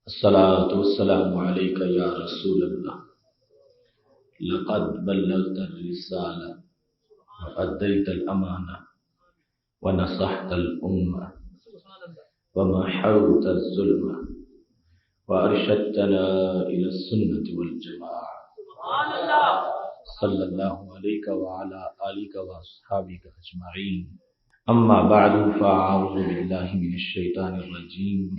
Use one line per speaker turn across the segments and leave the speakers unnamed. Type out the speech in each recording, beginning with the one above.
الصلاة والسلام عليك يا رسول الله لقد بلغت الرسالة وأديت الأمانة ونصحت الأمة ومحوت الظلم وأرشدتنا إلى السنة والجماعة صلى الله عليك وعلى آلك وأصحابك أجمعين. أما بعد فأعوذ بالله من الشيطان الرجيم.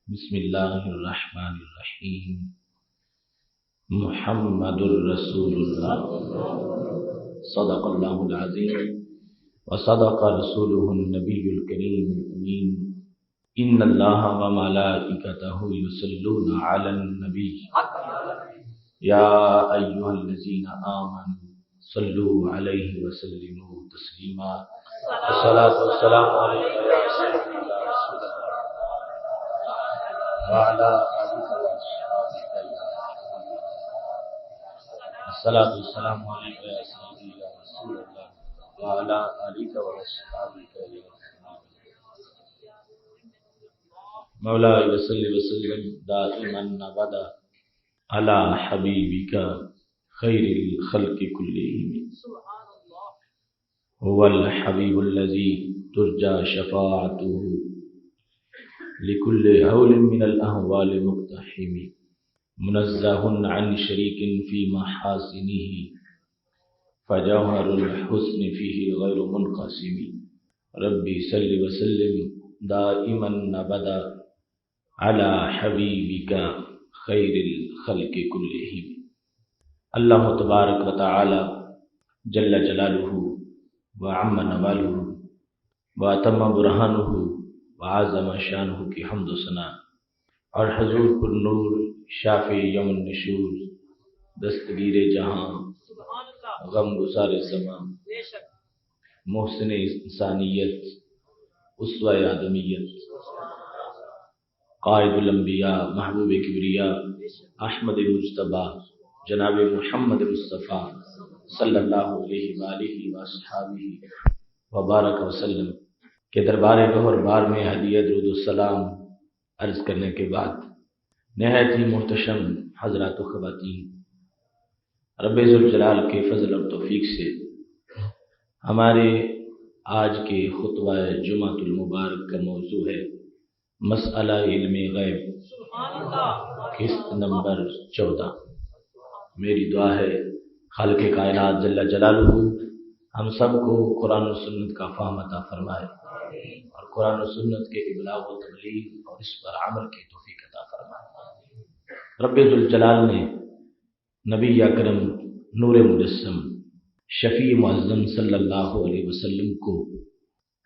بسم الله الرحمن الرحيم. محمد رسول الله صدق الله العظيم وصدق رسوله النبي الكريم الأمين. إن الله وملائكته يصلون على النبي يا أيها الذين آمنوا صلوا عليه وسلموا تسليما. الصلاة والسلام عليك يا سيدي يا رسول الله وعلى آلك وأصحابك يا حبيب الله. الصلاة والسلام عليك يا سيدي يا رسول الله وعلى آلك وأصحابك يا حبيب الله. مولاي وصل وسلم دائما أبدا على حبيبك خير الخلق كلهم. هو الحبيب الذي ترجى شفاعته لكل هول من الأهوال مقتحم. منزه عن شريك في محاسنه فجوهر الحسن فيه غير منقسم. ربي صل وسلم دائما أبدا على حبيبك خیر الخلق کلہم. اللہ تبارک و تعالی جل جلالہ وعم نوالہ واتم برہانہ وعظم شانہ کی حمد و ثنا اور حضور پر نور شافی یوم النشور دستگیر جہاں غم گسار زمان محسن انسانیت اسوہ آدمیت قائد الانبیاء محبوب کبریاء احمد مجتبی جناب محمد مصطفیٰ صلی اللہ علیہ وآلہ وصحبہ وبارک وسلم کے دربار گہر بار میں ہدیہ درود السلام عرض کرنے کے بعد نہایت ہی محتشم حضرات و خواتین، رب ذوالجلال کے فضل اور توفیق سے ہمارے آج کے خطبہ جمعۃ المبارک کا موضوع ہے مسئلہ علم غیب، قسط نمبر 14۔ میری دعا ہے خالق کائنات جل جلالہ ہم سب کو قرآن و سنت کا فہم عطا فرمائے اور قرآن و سنت کے ابلاغ و تبلیغ اور اس پر عمل کی توفیق عطا فرمائے۔ رب ذوالجلال نے نبی اکرم نور مجسم شفیع معظم صلی اللہ علیہ وسلم کو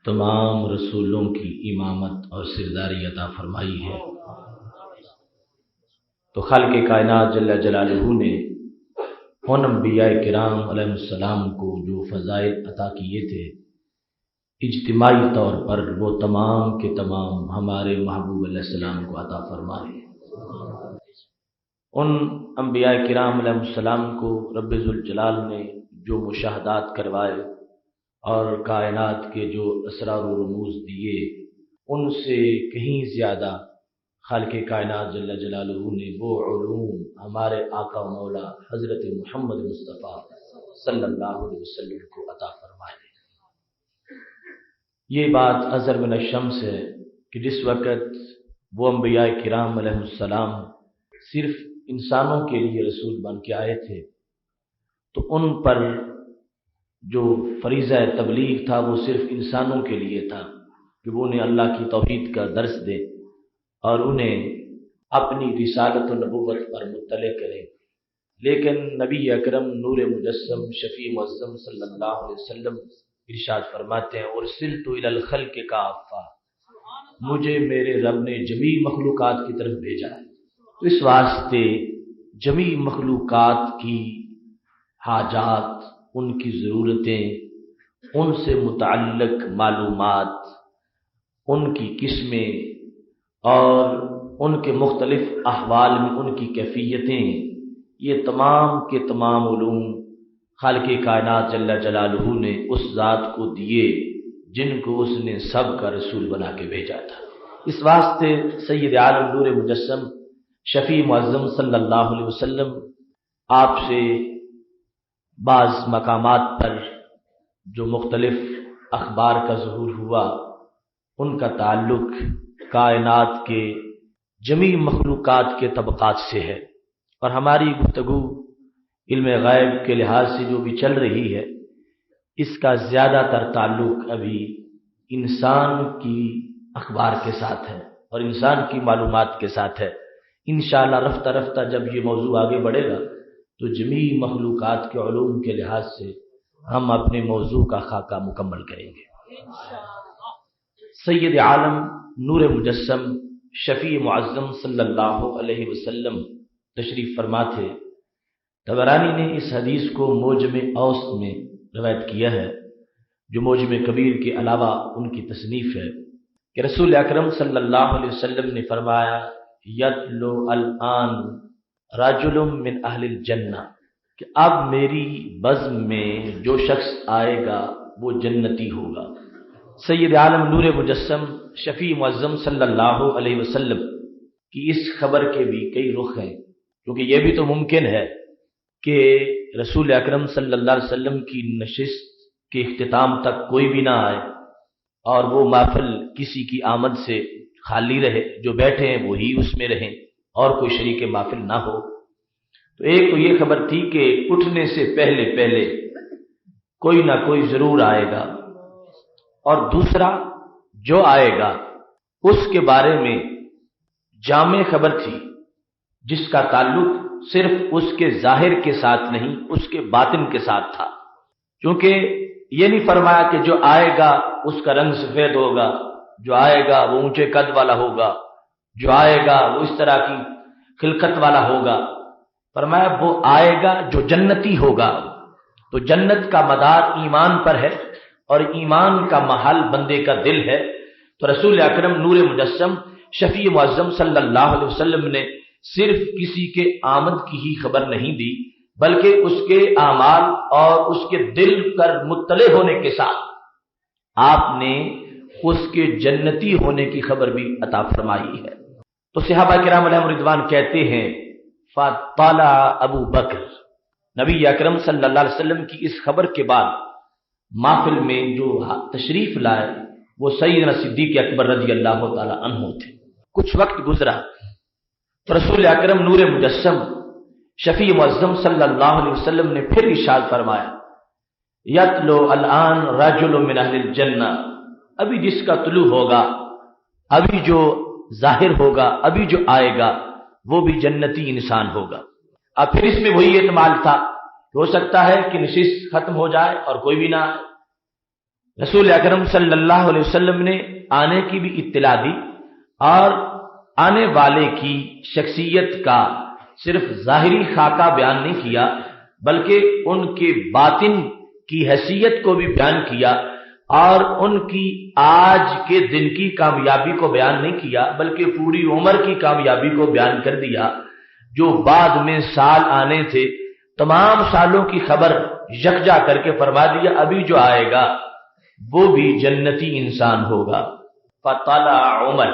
تمام رسولوں کی امامت اور سرداری عطا فرمائی ہے، تو خالق کائنات جل جلالہ نے ان انبیاء کرام علیہ السلام کو جو فضائل عطا کیے تھے اجتماعی طور پر وہ تمام کے تمام ہمارے محبوب علیہ السلام کو عطا فرمائے۔ ان انبیاء کرام علیہ السلام کو رب ذوالجلال نے جو مشاہدات کروائے اور کائنات کے جو اسرار و رموز دیے ان سے کہیں زیادہ خالق کائنات جل جلالہ نے وہ علوم ہمارے آقا و مولا حضرت محمد مصطفیٰ صلی اللہ علیہ وسلم کو عطا فرمائے۔ یہ بات اظہر من الشمس ہے کہ جس وقت وہ انبیاء کرام علیہ السلام صرف انسانوں کے لیے رسول بن کے آئے تھے تو ان پر جو فریضہ تبلیغ تھا وہ صرف انسانوں کے لیے تھا کہ وہ انہیں اللہ کی توحید کا درس دے اور انہیں اپنی رسالت و نبوت پر مطلع کرے، لیکن نبی اکرم نور مجسم شفیع معظم صلی اللہ علیہ وسلم ارشاد فرماتے ہیں ارسلت الی الخلق کافہ، مجھے میرے رب نے جمیع مخلوقات کی طرف بھیجا ہے۔ تو اس واسطے جمیع مخلوقات کی حاجات، ان کی ضرورتیں، ان سے متعلق معلومات، ان کی قسمیں اور ان کے مختلف احوال میں ان کی کیفیتیں، یہ تمام کے تمام علوم خالق کائنات جل جلالہ نے اس ذات کو دیے جن کو اس نے سب کا رسول بنا کے بھیجا تھا۔ اس واسطے سید عالم نور مجسم شفیع معظم صلی اللہ علیہ وسلم آپ سے بعض مقامات پر جو مختلف اخبار کا ظہور ہوا ان کا تعلق کائنات کے جمیع مخلوقات کے طبقات سے ہے، اور ہماری گفتگو علم غیب کے لحاظ سے جو بھی چل رہی ہے اس کا زیادہ تر تعلق ابھی انسان کی اخبار کے ساتھ ہے اور انسان کی معلومات کے ساتھ ہے۔ انشاءاللہ رفتہ رفتہ جب یہ موضوع آگے بڑھے گا تو جمیع مخلوقات کے علوم کے لحاظ سے ہم اپنے موضوع کا خاکہ مکمل کریں گے۔ سید عالم نور مجسم شفیع معظم صلی اللہ علیہ وسلم تشریف فرما تھے۔ طبرانی نے اس حدیث کو موجم اوسط میں روایت کیا ہے، جو موجم کبیر کے علاوہ ان کی تصنیف ہے، کہ رسول اکرم صلی اللہ علیہ وسلم نے فرمایا یتلو الآن رجل من اہل الجنہ، کہ اب میری بزم میں جو شخص آئے گا وہ جنتی ہوگا۔ سید عالم نور مجسم شفیع معظم صلی اللہ علیہ وسلم کی اس خبر کے بھی کئی رخ ہیں، کیونکہ یہ بھی تو ممکن ہے کہ رسول اکرم صلی اللہ علیہ وسلم کی نشست کے اختتام تک کوئی بھی نہ آئے اور وہ محفل کسی کی آمد سے خالی رہے، جو بیٹھے ہیں وہی اس میں رہیں اور کوئی شریک محفل نہ ہو۔ تو ایک تو یہ خبر تھی کہ اٹھنے سے پہلے کوئی نہ کوئی ضرور آئے گا، اور دوسرا جو آئے گا اس کے بارے میں جامع خبر تھی جس کا تعلق صرف اس کے ظاہر کے ساتھ نہیں اس کے باطن کے ساتھ تھا، کیونکہ یہ نہیں فرمایا کہ جو آئے گا اس کا رنگ سفید ہوگا، جو آئے گا وہ اونچے قد والا ہوگا، جو آئے گا وہ اس طرح کی خلقت والا ہوگا۔ فرمایا وہ آئے گا جو جنتی ہوگا۔ تو جنت کا مدار ایمان پر ہے اور ایمان کا محل بندے کا دل ہے۔ تو رسول اکرم نور مجسم شفیع معظم صلی اللہ علیہ وسلم نے صرف کسی کے آمد کی ہی خبر نہیں دی، بلکہ اس کے اعمال اور اس کے دل پر مطلع ہونے کے ساتھ آپ نے اس کے جنتی ہونے کی خبر بھی عطا فرمائی ہے۔ تو صحابہ کرام علیہم رضوان کہتے ہیں فطلع ابو بکر، نبی اکرم صلی اللہ علیہ وسلم کی اس خبر کے بعد محفل میں جو تشریف لائے وہ سیدنا صدیق اکبر رضی اللہ تعالی عنہ تھے۔ کچھ وقت گزرا تو رسول اکرم نور مجسم شفیع معظم صلی اللہ علیہ وسلم نے پھر ارشاد فرمایا یتلو الآن رجل من اہل الجنہ، ابھی جس کا طلوع ہوگا، ابھی جو ظاہر ہوگا، ابھی جو آئے گا وہ بھی جنتی انسان ہوگا۔ اب پھر اس میں وہی احتمال تھا کہ ہو سکتا ہے کہ نشست ختم ہو جائے اور کوئی بھی نہ آئے۔ رسول اکرم صلی اللہ علیہ وسلم نے آنے کی بھی اطلاع دی اور آنے والے کی شخصیت کا صرف ظاہری خاکہ بیان نہیں کیا بلکہ ان کے باطن کی حیثیت کو بھی بیان کیا، اور ان کی آج کے دن کی کامیابی کو بیان نہیں کیا بلکہ پوری عمر کی کامیابی کو بیان کر دیا۔ جو بعد میں سال آنے تھے تمام سالوں کی خبر یکجا کر کے فرما دیا ابھی جو آئے گا وہ بھی جنتی انسان ہوگا۔ فطلع عمر،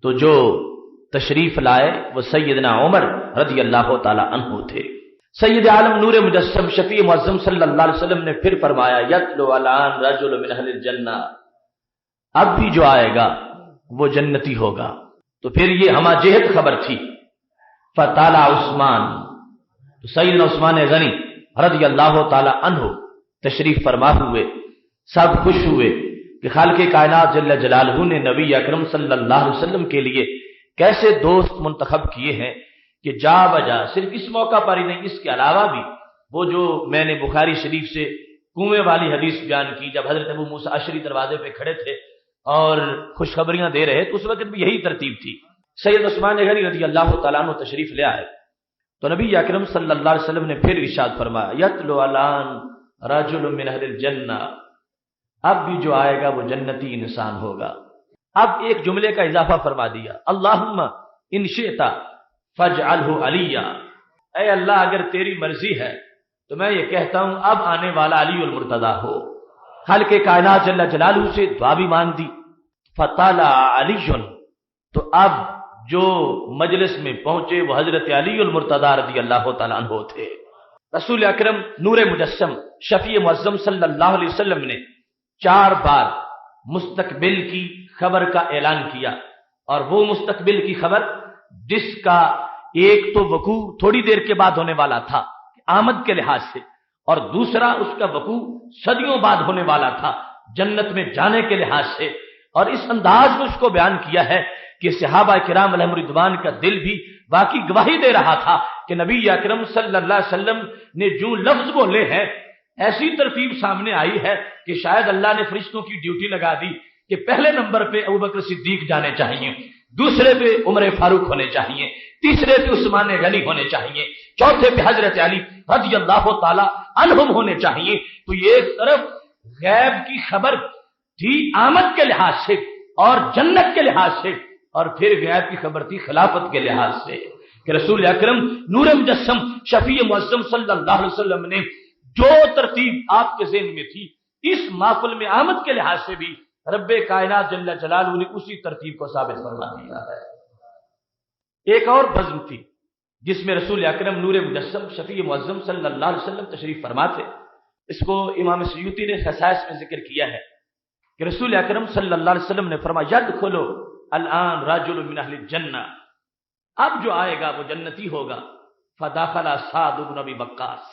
تو جو تشریف لائے وہ سیدنا عمر رضی اللہ تعالی عنہ تھے۔ سید عالم نور مجسم شفیع معظم صلی اللہ علیہ وسلم نے پھر فرمایا یتلو الآن رجل من اہل الجنہ، اب بھی جو آئے گا وہ جنتی ہوگا۔ تو پھر یہ ہمہ جہت خبر تھی۔ فطلع عثمان، تو سیدنا عثمان غنی رضی اللہ تعالی عنہ تشریف فرما ہوئے، سب خوش ہوئے کہ خالق کائنات جل جلالہ نے نبی اکرم صلی اللہ علیہ وسلم کے لیے کیسے دوست منتخب کیے ہیں کہ جا بجا صرف اس موقع پر ہی نہیں، اس کے علاوہ بھی وہ جو میں نے بخاری شریف سے کنویں والی حدیث بیان کی، جب حضرت ابو موسیٰ اشعری دروازے پہ کھڑے تھے اور خوشخبریاں دے رہے تو اس وقت بھی یہی ترتیب تھی۔ سید عثمان غنی رضی اللہ تعالیٰ عنہ تشریف لے آئے تو نبی اکرم صلی اللہ علیہ وسلم نے پھر ارشاد فرمایا یتلو الآن رجل من اہل الجنہ، اب بھی جو آئے گا وہ جنتی انسان ہوگا۔ اب ایک جملے کا اضافہ فرما دیا، اللہم ان شئت فاجعلہ علیہ، اے اللہ اگر تیری مرضی ہے تو میں یہ کہتا ہوں اب آنے والا علی المرتضیٰ ہو۔ خالق کائنات جل جلالہ سے دعا بھی مان دی۔ فطلع علی، تو اب جو مجلس میں پہنچے وہ حضرت علی المرتضی رضی اللہ تعالیٰ عنہ تھے۔ رسول اکرم نور مجسم شفیع معظم صلی اللہ علیہ وسلم نے 4 بار مستقبل کی خبر کا اعلان کیا، اور وہ مستقبل کی خبر جس کا ایک تو وقوع تھوڑی دیر کے بعد ہونے والا تھا آمد کے لحاظ سے، اور دوسرا اس کا وقوع صدیوں بعد ہونے والا تھا جنت میں جانے کے لحاظ سے، اور اس انداز میں اس کو بیان کیا ہے کہ صحابہ کرام علیہم رضوان کا دل بھی واقعی گواہی دے رہا تھا کہ نبی اکرم صلی اللہ علیہ وسلم نے جو لفظ بولے ہیں، ایسی ترتیب سامنے آئی ہے کہ شاید اللہ نے فرشتوں کی ڈیوٹی لگا دی کہ پہلے نمبر پہ ابوبکر صدیق جانے چاہیے، دوسرے پہ عمر فاروق ہونے چاہیے، تیسرے پہ عثمان غنی ہونے چاہیے، چوتھے پہ حضرت علی رضی اللہ تعالی عنہم ہونے چاہیے۔ تو یہ ایک طرف غیب کی خبر تھی آمد کے لحاظ سے اور جنت کے لحاظ سے، اور پھر غیب کی خبر تھی خلافت کے لحاظ سے کہ رسول اکرم نور مجسم شفیع معظم صلی اللہ علیہ وسلم نے جو ترتیب آپ کے ذہن میں تھی، اس محفل میں آمد کے لحاظ سے بھی رب کائنات جل جلالہ نے اسی ترتیب کو ثابت فرما دیا ہے۔ ایک اور بزم تھی جس میں رسول اکرم نور مجسم شفیع معظم صلی اللہ علیہ وسلم تشریف فرما تھے۔ اس کو امام سیوطی نے خصائص میں ذکر کیا ہے کہ رسول اکرم صلی اللہ علیہ وسلم نے فرمایا یدخلوا الان رجل من اہل الجنہ، اب جو آئے گا وہ جنتی ہوگا۔ فدخل سعد بن ابی وقاص،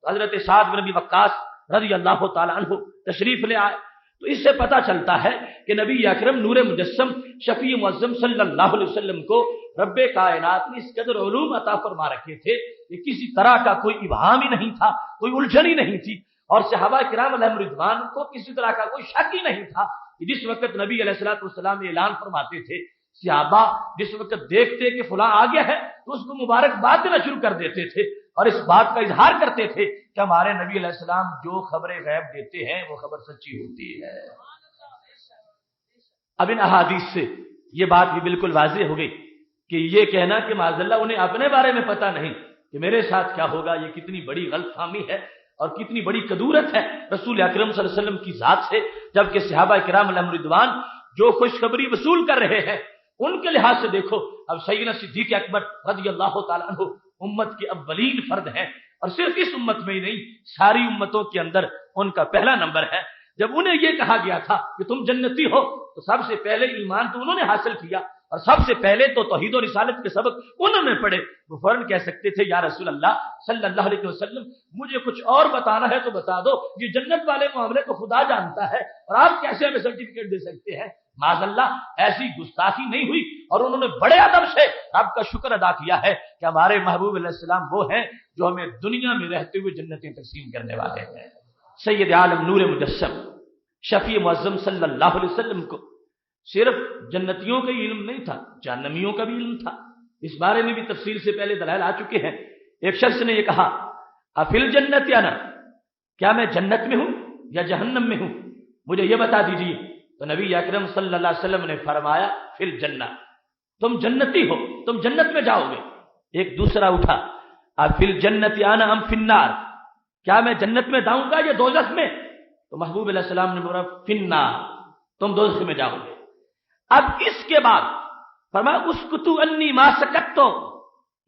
حضرت سعد بن ابی وقاص رضی اللہ تعالی عنہ تشریف لے آئے۔ تو اس سے پتہ چلتا ہے کہ نبی اکرم نور مجسم شفیع معظم صلی اللہ علیہ وسلم کو رب کائنات نے اس قدر علوم عطا فرما رکھے تھے کہ کسی طرح کا کوئی ابہام ہی نہیں تھا، کوئی الجھن ہی نہیں تھی، اور صحابہ کرام علیہم رضوان کو کسی طرح کا کوئی شک ہی نہیں تھا کہ جس وقت نبی علیہ الصلوۃ والسلام نے اعلان فرماتے تھے، صحابہ جس وقت دیکھتے کہ فلاں آ گیا ہے تو اس کو مبارکباد دینا شروع کر دیتے تھے، اور اس بات کا اظہار کرتے تھے کہ ہمارے نبی علیہ السلام جو خبریں غیب دیتے ہیں وہ خبر سچی ہوتی ہے۔ اب ان احادیث سے یہ بات بھی بالکل واضح ہو گئی کہ یہ کہنا کہ معاذ اللہ انہیں اپنے بارے میں پتہ نہیں کہ میرے ساتھ کیا ہوگا، یہ کتنی بڑی غلط فہمی ہے اور کتنی بڑی کدورت ہے رسول اکرم صلی اللہ علیہ وسلم کی ذات سے، جبکہ صحابہ کرام علیہم رضوان جو خوشخبری وصول کر رہے ہیں ان کے لحاظ سے دیکھو، اب سیدنا صدیق اکبر رضی اللہ تعالیٰ عنہ امت کے اولین فرد ہیں، اور صرف اس امت میں ہی نہیں ساری امتوں کے اندر ان کا پہلا نمبر ہے۔ جب انہیں یہ کہا گیا تھا کہ تم جنتی ہو تو سب سے پہلے ایمان تو انہوں نے حاصل کیا، اور سب سے پہلے تو توحید و رسالت کے سبق انہوں نے پڑھے۔ وہ فوراً کہہ سکتے تھے یا رسول اللہ صلی اللہ علیہ وسلم مجھے کچھ اور بتانا ہے تو بتا دو، یہ جنت والے معاملے کو خدا جانتا ہے اور آپ کیسے ہمیں سرٹیفکیٹ دے سکتے ہیں۔ معاذ اللہ ایسی گستاخی نہیں ہوئی، اور انہوں نے بڑے ادب سے رب کا شکر ادا کیا ہے کہ ہمارے محبوب علیہ السلام وہ ہیں جو ہمیں دنیا میں رہتے ہوئے جنتیں تقسیم کرنے والے ہیں۔ سید عالم نور مجسم شفیع معظم صلی اللہ علیہ وسلم کو صرف جنتیوں کا علم نہیں تھا، جہنمیوں کا بھی علم تھا۔ اس بارے میں بھی تفصیل سے پہلے دلائل آ چکے ہیں۔ ایک شخص نے یہ کہا افل جنت یا نہ، کیا میں جنت میں ہوں یا جہنم میں ہوں، مجھے یہ بتا دیجیے۔ تو نبی اکرم صلی اللہ علیہ وسلم نے فرمایا فی الجنہ، تم جنتی ہو، تم جنت میں جاؤ گے۔ ایک دوسرا اٹھا افی الجنت انا ام فی النار، کیا میں جنت میں جاؤں گا یا دوزخ میں؟ تو محبوب علیہ السلام نے بولا فی النار، تم دوزخ میں جاؤ گے۔ اب اس کے بعد فرمایا اسکتو انی ما سکتو،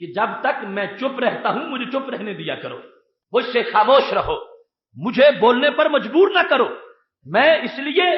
کہ جب تک میں چپ رہتا ہوں مجھے چپ رہنے دیا کرو، مجھ سے خاموش رہو، مجھے بولنے پر مجبور نہ کرو۔ میں اس لیے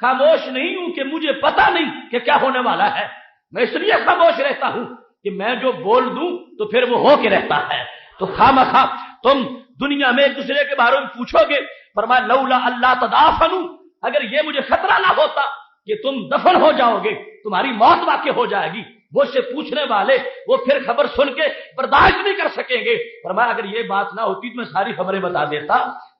خاموش نہیں ہوں کہ مجھے پتا نہیں کہ کیا ہونے والا ہے، میں اس لیے خاموش رہتا ہوں کہ میں جو بول دوں تو پھر وہ ہو کے رہتا ہے۔ تو خامخواہ تم دنیا میں ایک دوسرے کے بارے میں پوچھو گے، فرمایا لولا اللہ تدافنوا، اگر یہ مجھے خطرہ نہ ہوتا کہ تم دفن ہو جاؤ گے، تمہاری موت واقع ہو جائے گی، وہ سے پوچھنے والے وہ پھر خبر سن کے برداشت نہیں کر سکیں گے۔ فرمایا اگر یہ بات نہ ہوتی تو میں ساری خبریں بتا دیتا،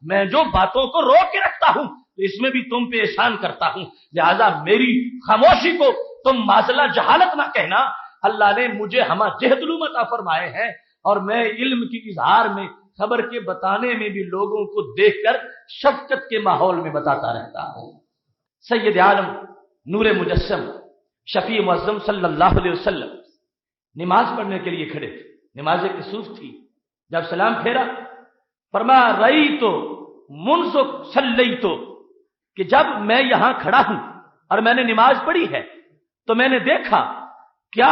میں جو باتوں کو روک کے رکھتا ہوں تو اس میں بھی تم پہ احسان کرتا ہوں، لہذا میری خاموشی کو تم معذلہ جہالت نہ کہنا۔ اللہ نے مجھے ہمہ جہد علوم عطا فرمائے ہیں، اور میں علم کی اظہار میں خبر کے بتانے میں بھی لوگوں کو دیکھ کر شفقت کے ماحول میں بتاتا رہتا ہوں۔ سید عالم نور مجسم شفیع معظم صلی اللہ علیہ وسلم نماز پڑھنے کے لیے کھڑے تھے، نماز کسوف تھی۔ جب سلام پھیرا فرمایا رأیت منذ صلیت، کہ جب میں یہاں کھڑا ہوں اور میں نے نماز پڑھی ہے تو میں نے دیکھا کیا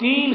3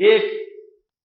ایک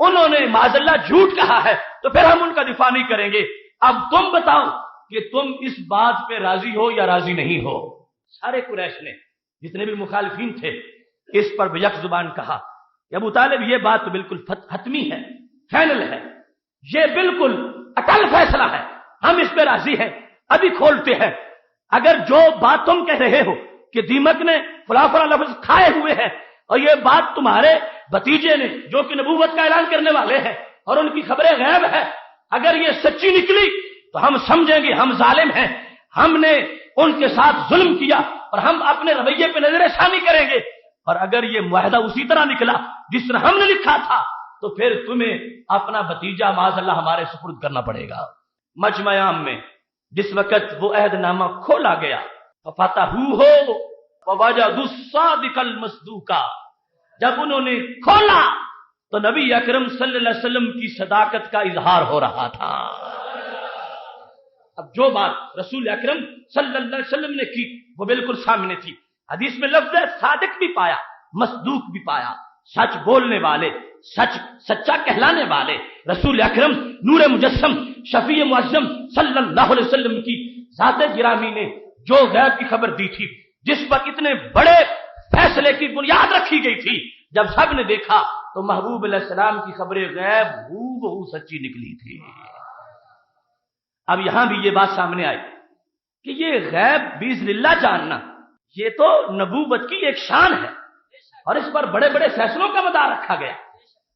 انہوں نے معاذاللہ جھوٹ کہا ہے تو پھر ہم ان کا دفاع نہیں کریں گے۔ اب تم بتاؤ کہ تم اس بات پہ راضی ہو یا راضی نہیں ہو؟ سارے قریش نے جتنے بھی مخالفین تھے اس پر بیک زبان کہا کہ ابو طالب یہ بات تو بالکل حتمی ہے، فائنل ہے، یہ بالکل اٹل فیصلہ ہے، ہم اس پہ راضی ہیں، ابھی کھولتے ہیں۔ اگر جو بات تم کہہ رہے ہو کہ دیمک نے فلاں فلاں لفظ کھائے ہوئے ہیں اور یہ بات تمہارے بھتیجے نے جو کہ نبوت کا اعلان کرنے والے ہیں اور ان کی خبریں غیب ہے، اگر یہ سچی نکلی تو ہم سمجھیں گے ہم ظالم ہیں، ہم نے ان کے ساتھ ظلم کیا اور ہم اپنے رویے پہ نظر ثانی کریں گے، اور اگر یہ معاہدہ اسی طرح نکلا جس طرح ہم نے لکھا تھا تو پھر تمہیں اپنا بھتیجا معاذ اللہ ہمارے سپرد کرنا پڑے گا۔ مجمع عام میں جس وقت وہ عہد نامہ کھولا گیا فَفَتَحُوهُ وَوَجَدُوا الصَّادِقَ الْمَصْدُوقَ، جب انہوں نے کھولا تو نبی اکرم صلی اللہ علیہ وسلم کی صداقت کا اظہار ہو رہا تھا۔ اب جو بات رسول اکرم صلی اللہ علیہ وسلم نے کی وہ بالکل سامنے تھی۔ حدیث میں لفظ صادق بھی پایا، مصدوق بھی پایا، سچ بولنے والے، سچا کہلانے والے رسول اکرم نور مجسم شفیع معظم صلی اللہ علیہ وسلم کی ذات گرامی نے جو غیب کی خبر دی تھی، جس پر اتنے بڑے فیصلے کی بنیاد رکھی گئی تھی، جب سب نے دیکھا تو محبوب علیہ السلام کی خبر غیب ہو سچی نکلی تھی۔ اب یہاں بھی یہ بات سامنے آئی کہ یہ غیب باذن اللہ جاننا یہ تو نبوت کی ایک شان ہے اور اس پر بڑے بڑے فیصلوں کا مدار رکھا گیا۔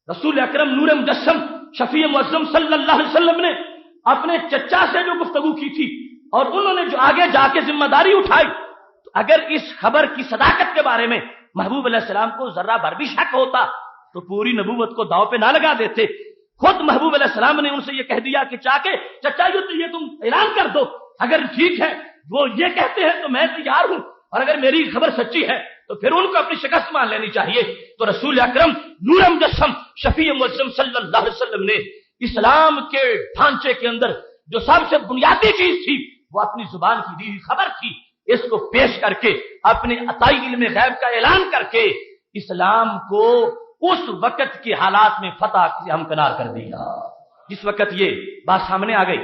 رسول اکرم نور مجسم شفیع معظم صلی اللہ علیہ وسلم نے اپنے چچا سے جو گفتگو کی تھی اور انہوں نے جو آگے جا کے ذمہ داری اٹھائی، تو اگر اس خبر کی صداقت کے بارے میں محبوب علیہ السلام کو ذرہ بھر بھی شک ہوتا تو پوری نبوت کو داؤ پہ نہ لگا دیتے۔ خود محبوب علیہ السلام نے ان سے یہ کہہ دیا کہ چچا یہ تم اعلان کر دو، اگر ٹھیک ہے وہ یہ کہتے ہیں تو میں تیار ہوں، اور اگر میری خبر سچی ہے تو پھر ان کو اپنی شکست مان لینی چاہیے۔ تو رسول اکرم نور مجسم شفیع معظم صلی اللہ علیہ وسلم نے اسلام کے ڈھانچے کے اندر جو سب سے بنیادی چیز تھی وہ اپنی زبان کی دی خبر تھی، اس کو پیش کر کے اپنے عطائی علم غیب کا اعلان کر کے اسلام کو اس وقت کے حالات میں فتح سے ہمکنار کر دیا۔ جس وقت یہ بات سامنے آ گئی،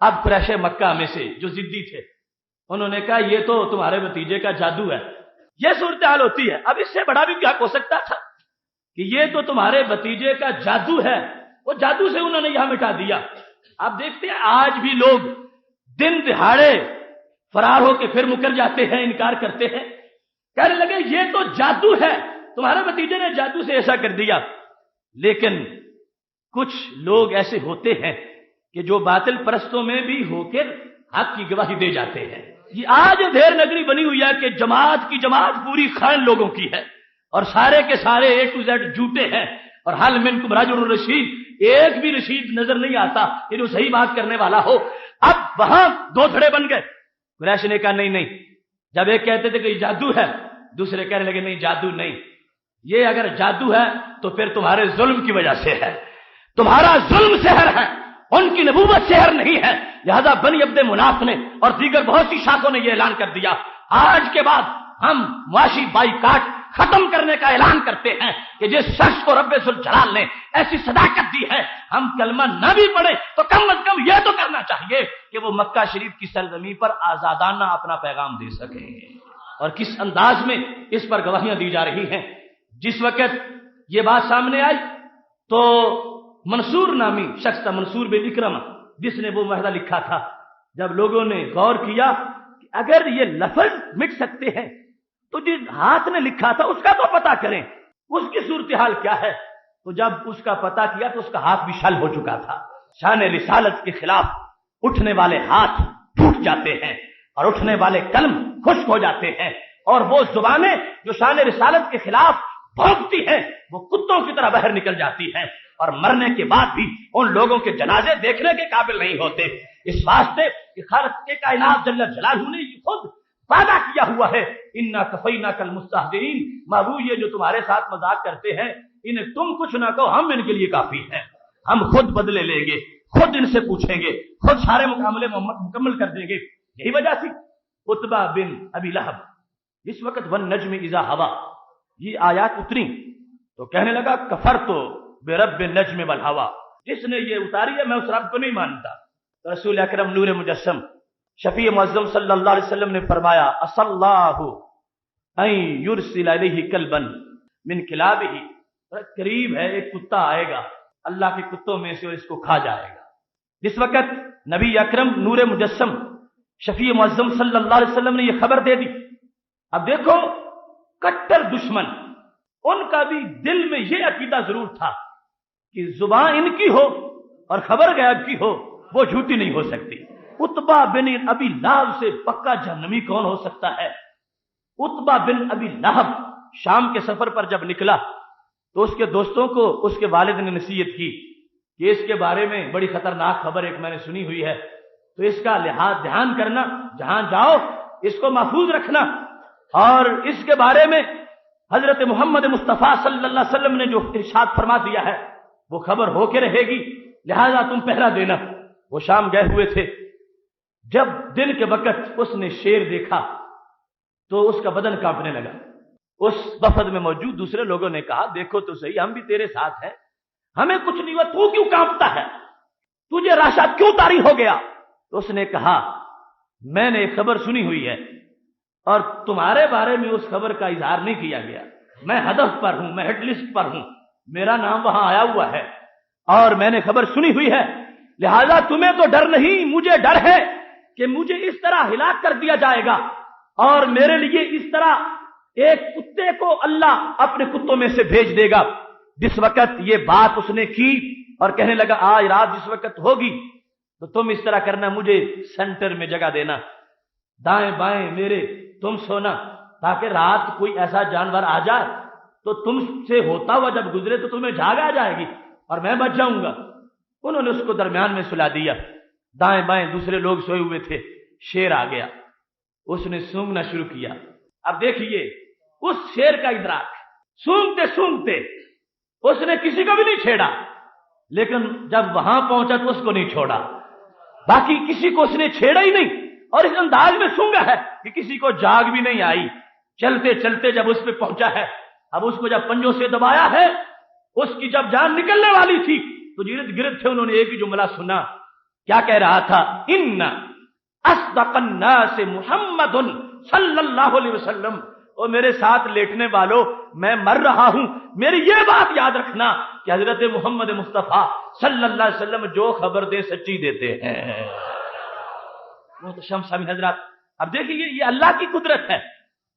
اب قریش مکہ میں سے جو ضدی تھے انہوں نے کہا یہ تو تمہارے بھتیجے کا جادو ہے، یہ صورتحال ہوتی ہے، اب اس سے بڑا بھی کیا ہو سکتا تھا کہ یہ تو تمہارے بھتیجے کا جادو ہے، وہ جادو سے انہوں نے یہاں مٹا دیا۔ آپ دیکھتے ہیں آج بھی لوگ دن دہاڑے فرار ہو کے پھر مکر جاتے ہیں، انکار کرتے ہیں، کہنے لگے یہ تو جادو ہے، تمہارے بھتیجے نے جادو سے ایسا کر دیا۔ لیکن کچھ لوگ ایسے ہوتے ہیں کہ جو باطل پرستوں میں بھی ہو کر حق کی گواہی دے جاتے ہیں۔ یہ آج دھیر نگری بنی ہوئی ہے کہ جماعت کی جماعت پوری خائن لوگوں کی ہے اور سارے کے سارے اے ٹو زیڈ جھوٹے ہیں، اور حل منکم رجل رشید، ایک بھی رشید نظر نہیں آتا کہ جو صحیح بات کرنے والا ہو۔ اب وہاں دو دھڑے بن گئے۔ قریش نے کہا نہیں، جب ایک کہتے تھے کہ یہ جادو ہے، دوسرے کہنے لگے نہیں جادو نہیں، یہ اگر جادو ہے تو پھر تمہارے ظلم کی وجہ سے ہے، تمہارا ظلم سحر ہے، ان کی نبوت سحر نہیں ہے۔ لہذا بنی عبد مناف نے اور دیگر بہت سی شاخوں نے یہ اعلان کر دیا آج کے بعد ہم معاشی بائیکاٹ ختم کرنے کا اعلان کرتے ہیں کہ جس شخص کو رب ذوالجلال نے ایسی صداقت دی ہے ہم کلمہ نہ بھی پڑھیں تو کم از کم یہ تو کرنا چاہیے کہ وہ مکہ شریف کی سرزمین پر آزادانہ اپنا پیغام دے سکیں۔ اور کس انداز میں اس پر گواہیاں دی جا رہی ہیں۔ جس وقت یہ بات سامنے آئی تو منصور نامی شخص تھا، منصور بن اکرمہ، جس نے وہ معاہدہ لکھا تھا، جب لوگوں نے غور کیا کہ اگر یہ لفظ مٹ سکتے ہیں تو جس ہاتھ نے لکھا تھا اس کا تو پتہ کریں، اس کی صورتحال کیا ہے۔ تو جب اس کا پتہ کیا تو اس کا ہاتھ بھی شل ہو چکا تھا۔ شان رسالت کے خلاف اٹھنے والے ہاتھ ٹوٹ جاتے ہیں اور اٹھنے والے قلم خشک ہو جاتے ہیں، اور وہ زبانیں جو شان رسالت کے خلاف بھونکتی ہیں وہ کتوں کی طرح باہر نکل جاتی ہیں، اور مرنے کے بعد بھی ان لوگوں کے جنازے دیکھنے کے قابل نہیں ہوتے۔ اس واسطے کہ خالق کے کائنات جل جلالہ نے خود وعدہ کیا ہوا ہے انا کفیناک المستہزئین، محبوب یہ جو تمہارے ساتھ مذاق کرتے ہیں انہیں تم کچھ نہ کہو، ہم ان کے لیے کافی ہیں، ہم خود بدلے لیں گے، خود ان سے پوچھیں گے، خود سارے معاملے مکمل کر دیں گے۔ یہی وجہ تھی عتبہ بن ابی لہب جس وقت والنجم اذا ہوا یہ آیات اتری تو کہنے لگا کفرت برب النجم والہوا، جس نے یہ اتاری ہے میں اس رب کو نہیں مانتا۔ تو رسول اکرم نور مجسم شفیع معظم صلی اللہ علیہ وسلم نے فرمایا عسى اللہ ان یرسل الیہ کلبا من کلابہ، قریب ہے ایک کتا آئے گا اللہ کے کتوں میں سے اور اس کو کھا جائے گا۔ جس وقت نبی اکرم نور مجسم شفیع معظم صلی اللہ علیہ وسلم نے یہ خبر دے دی، اب دیکھو کٹر دشمن، ان کا بھی دل میں یہ عقیدہ ضرور تھا کہ زبان ان کی ہو اور خبر غیب کی ہو وہ جھوٹی نہیں ہو سکتی۔ عتبہ بن ابی لہب سے پکا جہنمی کون ہو سکتا ہے؟ عتبہ بن ابی لہب شام کے سفر پر جب نکلا تو اس کے دوستوں کو اس کے والد نے نصیحت کی کہ اس کے بارے میں بڑی خطرناک خبر ایک میں نے سنی ہوئی ہے، تو اس کا لحاظ دھیان کرنا، جہاں جاؤ اس کو محفوظ رکھنا، اور اس کے بارے میں حضرت محمد مصطفیٰ صلی اللہ علیہ وسلم نے جو ارشاد فرما دیا ہے وہ خبر ہو کے رہے گی، لہذا تم پہرا دینا۔ وہ شام گئے ہوئے تھے، جب دن کے وقت اس نے شیر دیکھا تو اس کا بدن کانپنے لگا۔ اس وفد میں موجود دوسرے لوگوں نے کہا دیکھو تو صحیح، ہم بھی تیرے ساتھ ہیں، ہمیں کچھ نہیں ہوا، تو کیوں کانپتا ہے؟ تجھے راشد کیوں طاری ہو گیا؟ تو اس نے کہا میں نے ایک خبر سنی ہوئی ہے اور تمہارے بارے میں اس خبر کا اظہار نہیں کیا گیا، میں ہدف پر ہوں، میں ہٹ لسٹ پر ہوں، میرا نام وہاں آیا ہوا ہے اور میں نے خبر سنی ہوئی ہے، لہذا تمہیں تو ڈر نہیں، مجھے ڈر ہے کہ مجھے اس طرح ہلاک کر دیا جائے گا اور میرے لیے اس طرح ایک کتے کو اللہ اپنے کتوں میں سے بھیج دے گا۔ جس وقت یہ بات اس نے کی اور کہنے لگا آج رات جس وقت ہوگی تو تم اس طرح کرنا، مجھے سینٹر میں جگہ دینا، دائیں بائیں میرے تم سونا، تاکہ رات کوئی ایسا جانور آ جائے تو تم سے ہوتا ہوا جب گزرے تو تمہیں جھاگ آ جائے گی اور میں بچ جاؤں گا۔ انہوں نے اس کو درمیان میں سلا دیا، دائیں بائیں دوسرے لوگ سوئے ہوئے تھے، شیر آ گیا، اس نے سونگنا شروع کیا۔ اب دیکھیے اس شیر کا ادراک، سونگتے سونگتے اس نے کسی کو بھی نہیں چھیڑا، لیکن جب وہاں پہنچا تو اس کو نہیں چھوڑا، باقی کسی کو اس نے چھیڑا ہی نہیں، اور اس انداز میں سونگا ہے کہ کسی کو جاگ بھی نہیں آئی۔ چلتے چلتے جب اس پہ پہنچا ہے، اب اس کو جب پنجوں سے دبایا ہے، اس کی جب جان نکلنے والی تھی تو گرد گرد تھے، انہوں نے ایک ہی جملہ سنا، کیا کہہ رہا تھا؟ ان اصدق الناس محمد صلی اللہ علیہ وسلم، اور میرے ساتھ لیٹنے والوں میں مر رہا ہوں، میری یہ بات یاد رکھنا کہ حضرت محمد مصطفیٰ صلی اللہ علیہ وسلم جو خبر دے سچی دیتے ہیں۔ وہ تو شمس سامعین حضرات، اب دیکھیے یہ اللہ کی قدرت ہے۔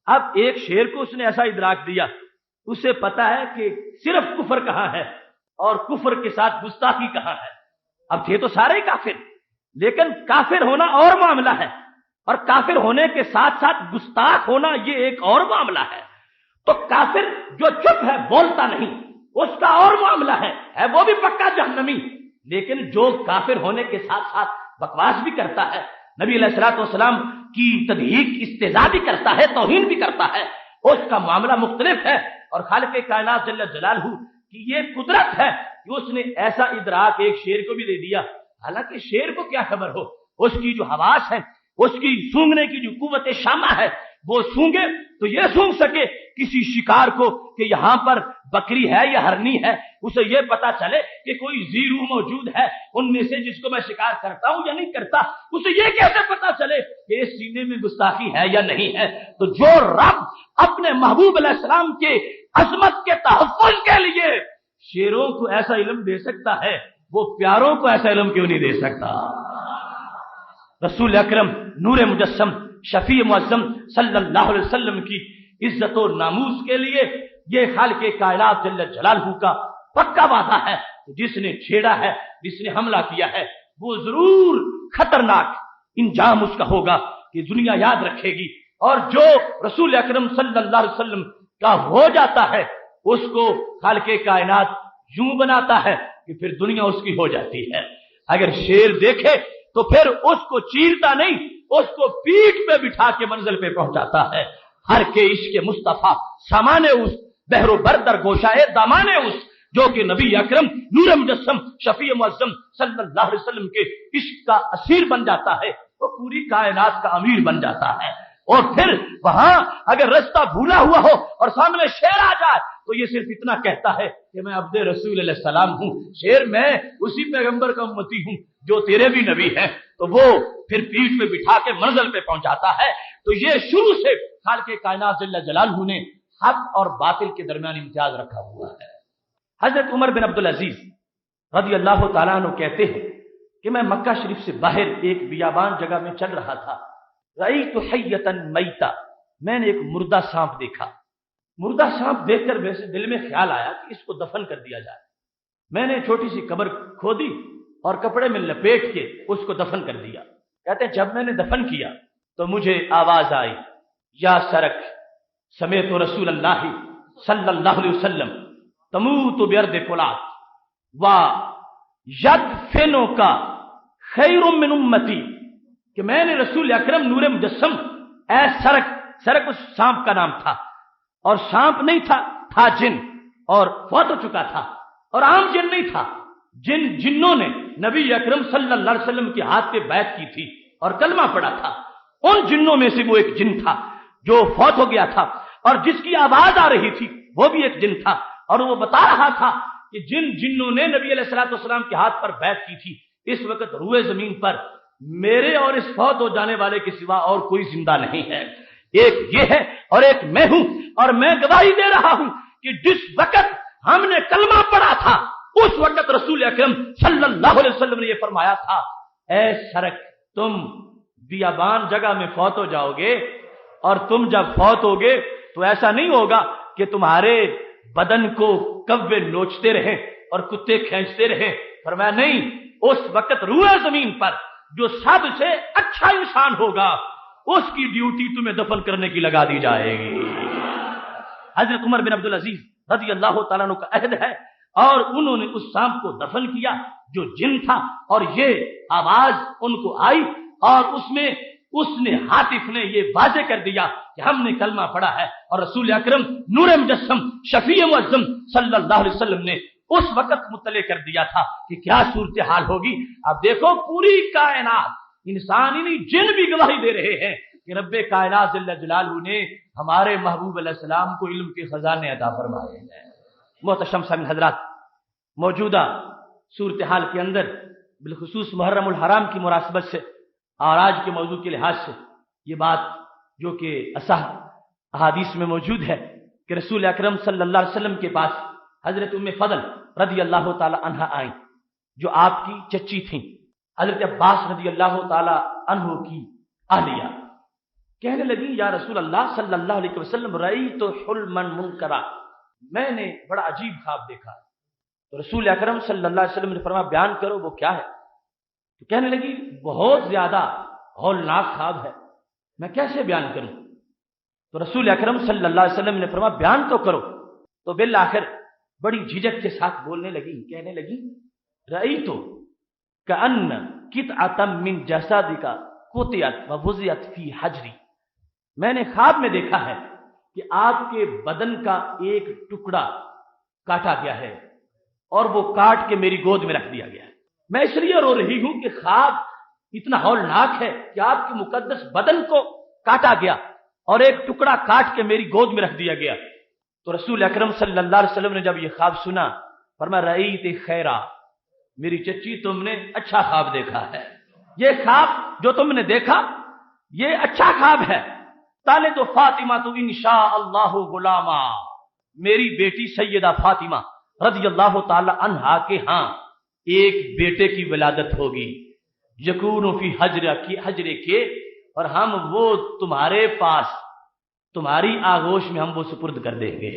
اب ایک شیر کو اس نے ایسا ادراک دیا، اسے پتا ہے کہ صرف کفر کہاں ہے اور کفر کے ساتھ گستاخی کہاں ہے۔ اب تھے تو سارے کافر، لیکن کافر ہونا اور معاملہ ہے اور کافر ہونے کے ساتھ ساتھ گستاخ ہونا یہ ایک اور معاملہ ہے۔ تو کافر جو چپ ہے بولتا نہیں اس کا اور معاملہ ہے وہ بھی پکا جہنمی، لیکن جو کافر ہونے کے ساتھ ساتھ بکواس بھی کرتا ہے، نبی علیہ الصلوۃ والسلام کی تضحیک استہزاء بھی کرتا ہے، توہین بھی کرتا ہے، اس کا معاملہ مختلف ہے۔ اور خالق کائنات جل جلالہ کی یہ قدرت ہے کہ اس نے ایسا ادراک ایک شیر کو بھی دے دیا، حالانکہ شیر کو کیا خبر ہو، اس کی جو حواس ہے، اس کی سونگنے کی جو قوت شامہ ہے، وہ سونگے تو یہ سونگ سکے کسی شکار کو کہ یہاں پر بکری ہے یا ہرنی ہے، اسے یہ پتا چلے کہ کوئی زیرو موجود ہے ان میں سے جس کو میں شکار کرتا ہوں یا نہیں کرتا، اسے یہ کیسے پتا چلے کہ اس سینے میں گستاخی ہے یا نہیں ہے۔ تو جو رب اپنے محبوب علیہ السلام کے عظمت کے تحفظ کے لیے شیروں کو ایسا علم دے سکتا ہے، وہ پیاروں کو ایسا علم کیوں نہیں دے سکتا؟ رسول اکرم نور مجسم شفیع معظم صلی اللہ علیہ وسلم کی عزت و ناموس کے لیے یہ خالق کائنات جل جلالہ کا پکا وعدہ ہے، جس نے چھیڑا ہے، جس نے حملہ کیا ہے، وہ ضرور خطرناک انجام اس کا ہوگا کہ دنیا یاد رکھے گی، اور جو رسول اکرم صلی اللہ علیہ وسلم کا ہو جاتا ہے اس کو خالق کائنات یوں بناتا ہے کہ پھر دنیا اس کی ہو جاتی ہے۔ اگر شیر دیکھے تو پھر اس کو چیرتا نہیں، اس کو پیٹھ پہ بٹھا کے منزل پہ پہنچاتا ہے۔ ہر کے عشق مصطفیٰ سامان اس بحر و بردر گوشائے دامان اس، جو کہ نبی اکرم نور مجسم شفیع معظم صلی اللہ علیہ وسلم کے عشق کا اسیر بن جاتا ہے، وہ پوری کائنات کا امیر بن جاتا ہے۔ اور پھر وہاں اگر رستہ بھولا ہوا ہو اور سامنے شیر آ جائے تو یہ صرف اتنا کہتا ہے کہ میں عبد رسول علیہ السلام ہوں، شیر میں اسی پیغمبر کا امتی ہوں جو تیرے بھی نبی ہیں، تو وہ پھر پیٹھ پہ بٹھا کے منزل پہ پہنچاتا ہے۔ تو یہ شروع سے خالق کائنات جل جلالہ نے حق اور باطل کے درمیان امتیاز رکھا ہوا ہے۔ حضرت عمر بن عبدالعزیز رضی اللہ تعالیٰ عنہ کہتے ہیں کہ میں مکہ شریف سے باہر ایک بیابان جگہ میں چل رہا تھا، رأیت حیۃ میتہ، میں نے ایک مردہ سانپ دیکھا۔ مردہ سانپ دیکھ کر ویسے دل میں خیال آیا کہ اس کو دفن کر دیا جائے۔ میں نے چھوٹی سی قبر کھودی اور کپڑے میں لپیٹ کے اس کو دفن کر دیا۔ کہتے ہیں جب میں نے دفن کیا تو مجھے آواز آئی، یا سرک سمیت رسول اللہ صلی اللہ علیہ وسلم تموت بیرد فلات و یدفنک خیر من امتی، کہ میں نے رسول اکرم نور مجسم اے سرک، سرک اس سانپ کا نام تھا اور سانپ نہیں تھا جن، اور فوت ہو چکا تھا، اور عام جن نہیں تھا، جنوں نے نبی اکرم صلی اللہ علیہ وسلم کے ہاتھ پہ بیعت کی تھی اور کلمہ پڑھا تھا، ان جنوں میں سے وہ ایک جن تھا جو فوت ہو گیا تھا، اور جس کی آواز آ رہی تھی وہ بھی ایک جن تھا، اور وہ بتا رہا تھا کہ جنوں نے نبی علیہ الصلوۃ والسلام کے ہاتھ پر بیعت کی تھی، اس وقت روئے زمین پر میرے اور اس فوت ہو جانے والے کے سوا اور کوئی زندہ نہیں ہے، ایک یہ ہے اور ایک میں ہوں، اور میں گواہی دے رہا ہوں کہ جس وقت ہم نے کلمہ پڑھا تھا اس وقت رسول اکرم صلی اللہ علیہ وسلم نے یہ فرمایا تھا، اے سرک تم بیابان جگہ میں فوت ہو جاؤ گے، اور تم جب فوت ہوگے تو ایسا نہیں ہوگا کہ تمہارے بدن کو کوے نوچتے رہیں اور کتے کھینچتے رہیں، فرمایا نہیں، اس وقت روئے زمین پر جو سب سے اچھا انسان ہوگا اس کی ڈیوٹی تمہیں دفن کرنے کی لگا دی جائے گی۔ حضرت عمر بن عبدالعزیز رضی اللہ تعالیٰ عنہ کا عہد ہے، اور انہوں نے اس سانپ کو دفن کیا جو جن تھا، اور یہ آواز ان کو آئی اور اس نے حاطف نے یہ واضح کر دیا کہ ہم نے کلمہ پڑھا ہے، اور رسول اکرم نور مجسم شفیع معظم صلی اللہ علیہ وسلم نے اس وقت مطلع کر دیا تھا کہ کیا صورتحال ہوگی۔ اب دیکھو پوری کائنات، انسان ہی نہیں جن بھی گواہی دے رہے ہیں کہ رب کائنات جل جلالہ نے ہمارے محبوب علیہ السلام کو علم کے خزانے عطا فرمائے ہیں۔ محتشم سامعین حضرات، موجودہ صورتحال کے اندر بالخصوص محرم الحرام کی مناسبت سے اور آج کے موضوع کے لحاظ سے یہ بات جو کہ اصح احادیث میں موجود ہے کہ رسول اکرم صلی اللہ علیہ وسلم کے پاس حضرت ام فضل رضی اللہ تعالی عنہا آئیں، جو آپ کی چچی تھیں، حضرت عباس رضی اللہ تعالی عنہ کی اہلیہ، کہنے لگی یا رسول اللہ صلی اللہ علیہ وسلم رأیت حلما منکرا، میں نے بڑا عجیب خواب دیکھا۔ تو رسول اکرم صلی اللہ علیہ وسلم نے فرمایا بیان کرو وہ کیا ہے؟ تو کہنے لگی بہت زیادہ ہولناک خواب ہے، میں کیسے بیان کروں؟ تو رسول اکرم صلی اللہ علیہ وسلم نے فرمایا بیان تو کرو۔ تو بالآخر بڑی جھجک کے ساتھ بولنے لگی، کہنے لگی رأیت کأن قطعۃ من جسدک قطعت ووضعت فی حجری، میں نے خواب میں دیکھا ہے کہ آپ کے بدن کا ایک ٹکڑا کاٹا گیا ہے اور وہ کاٹ کے میری گود میں رکھ دیا گیا ہے۔ میں اس لیے رو رہی ہوں کہ خواب اتنا ہولناک ہے کہ آپ کے مقدس بدن کو کاٹا گیا اور ایک ٹکڑا کاٹ کے میری گود میں رکھ دیا گیا۔ تو رسول اکرم صلی اللہ علیہ وسلم نے جب یہ خواب سنا فرمایا رأیت خیرا، میری چچی تم نے اچھا خواب دیکھا ہے، یہ خواب جو تم نے دیکھا یہ اچھا خواب ہے۔ تالد فاطمہ تو انشاء اللہ غلاما، میری بیٹی سیدہ فاطمہ رضی اللہ تعالی عنہا کے ہاں ایک بیٹے کی ولادت ہوگی، یکون فی حجرے کے، اور ہم وہ تمہارے پاس تمہاری آغوش میں ہم وہ سپرد کر دیں گے۔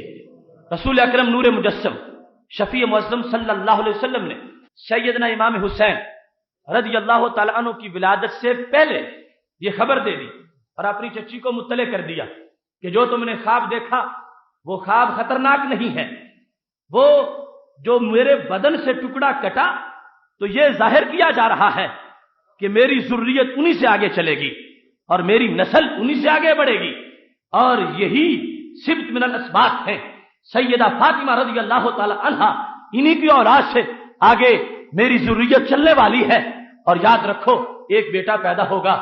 رسول اکرم نور مجسم شفیع معظم صلی اللہ علیہ وسلم نے سیدنا امام حسین رضی اللہ تعالی عنہ کی ولادت سے پہلے یہ خبر دے دی اور اپنی چچی کو مطلع کر دیا کہ جو تم نے خواب دیکھا وہ خواب خطرناک نہیں ہے، وہ جو میرے بدن سے ٹکڑا کٹا تو یہ ظاہر کیا جا رہا ہے کہ میری ذریت انہی سے آگے چلے گی اور میری نسل انہی سے آگے بڑھے گی، اور یہی سبت من الاسباط ہیں، سیدہ فاطمہ رضی اللہ تعالی عنہا انہی کی اولاد سے آگے میری ذریت چلنے والی ہے۔ اور یاد رکھو ایک بیٹا پیدا ہوگا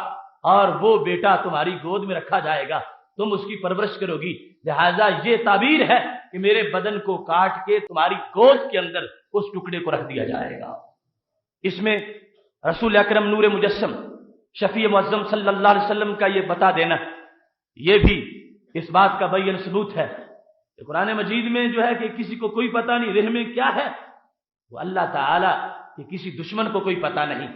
اور وہ بیٹا تمہاری گود میں رکھا جائے گا، تم اس کی پرورش کرو گی، لہذا یہ تعبیر ہے کہ میرے بدن کو کاٹ کے تمہاری گود کے اندر اس ٹکڑے کو رکھ دیا جائے گا۔ اس میں رسول اکرم نور مجسم شفیع معظم صلی اللہ علیہ وسلم کا یہ بتا دینا، یہ بھی اس بات کا بین ثبوت ہے کہ قرآن مجید میں جو ہے کہ کسی کو کوئی پتہ نہیں رحم میں کیا ہے، وہ اللہ تعالی کہ کسی دشمن کو کوئی پتہ نہیں،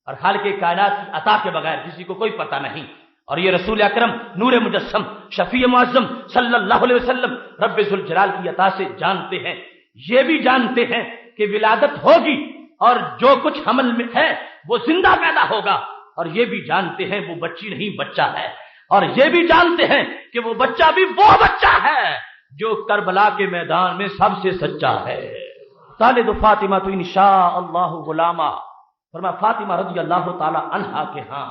اور خالق کائنات کی عطا کے بغیر کسی کو کوئی پتہ نہیں، اور یہ رسول اکرم نور مجسم شفیع معظم صلی اللہ علیہ وسلم رب ذوالجلال کی عطا سے جانتے ہیں، یہ بھی جانتے ہیں کہ ولادت ہوگی اور جو کچھ حمل میں ہے وہ زندہ پیدا ہوگا، اور یہ بھی جانتے ہیں وہ بچی نہیں بچہ ہے، اور یہ بھی جانتے ہیں کہ وہ بچہ بھی وہ بچہ ہے جو کربلا کے میدان میں سب سے سچا ہے۔ طالد فاطمہ تو انشاء اللہ غلاما، فرمایا فاطمہ رضی اللہ تعالی عنہا کے ہاں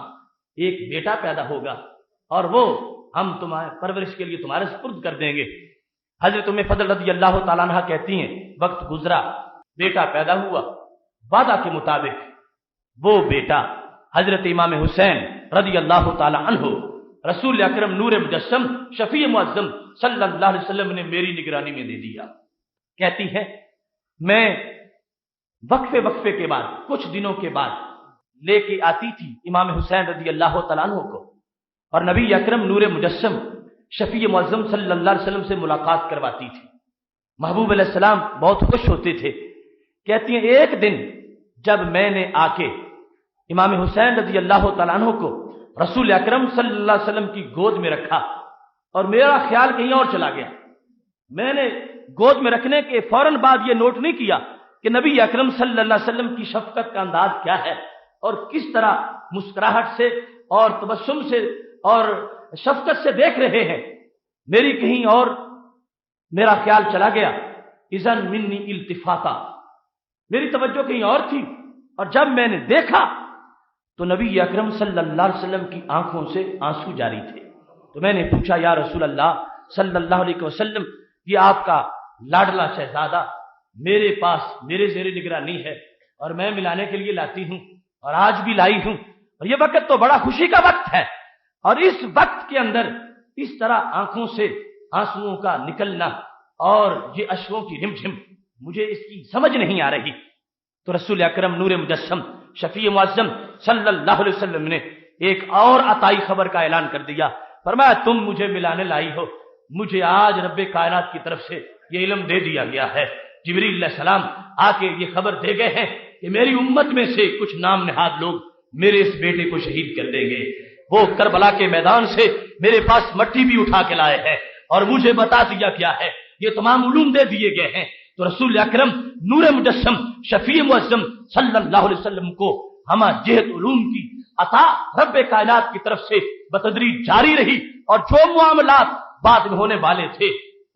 ایک بیٹا پیدا ہوگا اور وہ ہم تمہارے پرورش کے لیے تمہارے سپرد کر دیں گے۔ حضرت ام فضل رضی اللہ تعالی عنہا کہتی ہیں وقت گزرا، بیٹا پیدا ہوا، وعدہ کے مطابق وہ بیٹا حضرت امام حسین رضی اللہ تعالی عنہ رسول اکرم نور مجسم شفیع معظم صلی اللہ علیہ وسلم نے میری نگرانی میں دے دیا۔ کہتی ہے میں وقفے کے بعد کچھ دنوں کے بعد لے کے آتی تھی امام حسین رضی اللہ تعالیٰ عنہ کو، اور نبی اکرم نور مجسم شفیع معظم صلی اللہ علیہ وسلم سے ملاقات کرواتی تھی۔ محبوب علیہ السلام بہت خوش ہوتے تھے۔ کہتی ہیں ایک دن جب میں نے آ کے امام حسین رضی اللہ تعالیٰ عنہ کو رسول اکرم صلی اللہ علیہ وسلم کی گود میں رکھا اور میرا خیال کہیں اور چلا گیا، میں نے گود میں رکھنے کے فوراً بعد یہ نوٹ نہیں کیا کہ نبی اکرم صلی اللہ علیہ وسلم کی شفقت کا انداز کیا ہے اور کس طرح مسکراہٹ سے اور تبسم سے اور شفقت سے دیکھ رہے ہیں، میری کہیں اور میرا خیال چلا گیا۔ اذن منی التفاتا، میری توجہ کہیں اور تھی، اور جب میں نے دیکھا تو نبی اکرم صلی اللہ علیہ وسلم کی آنکھوں سے آنسو جاری تھے۔ تو میں نے پوچھا یا رسول اللہ صلی اللہ علیہ وسلم، یہ آپ کا لاڈلا شہزادہ میرے پاس میرے زیر نگرانی ہے اور میں ملانے کے لیے لاتی ہوں اور آج بھی لائی ہوں، اور یہ وقت تو بڑا خوشی کا وقت ہے، اور اس وقت کے اندر اس طرح آنکھوں سے آنسوؤں کا نکلنا اور یہ اشکوں کی رمجھم مجھے اس کی سمجھ نہیں آ رہی۔ تو رسول اکرم نور مجسم شفیع معظم صلی اللہ علیہ وسلم نے ایک اور عطائی خبر کا اعلان کر دیا، فرمایا تم مجھے ملانے لائی ہو، مجھے آج رب کائنات کی طرف سے یہ علم دے دیا گیا ہے، جبریل علیہ السلام آ کے یہ خبر دے گئے ہیں کہ میری امت میں سے کچھ نام نہاد لوگ میرے اس بیٹے کو شہید کر دیں گے۔ وہ کربلا کے میدان سے میرے پاس مٹی بھی اٹھا کے لائے ہیں اور مجھے بتا دیا گیا ہے، یہ تمام علوم دے دیے گئے ہیں۔ تو رسول اکرم نور مجسم شفیع معظم صلی اللہ علیہ وسلم کو ہمہ جہت علوم کی عطا رب کائنات کی طرف سے بتدریج جاری رہی، اور جو معاملات بعد میں ہونے والے تھے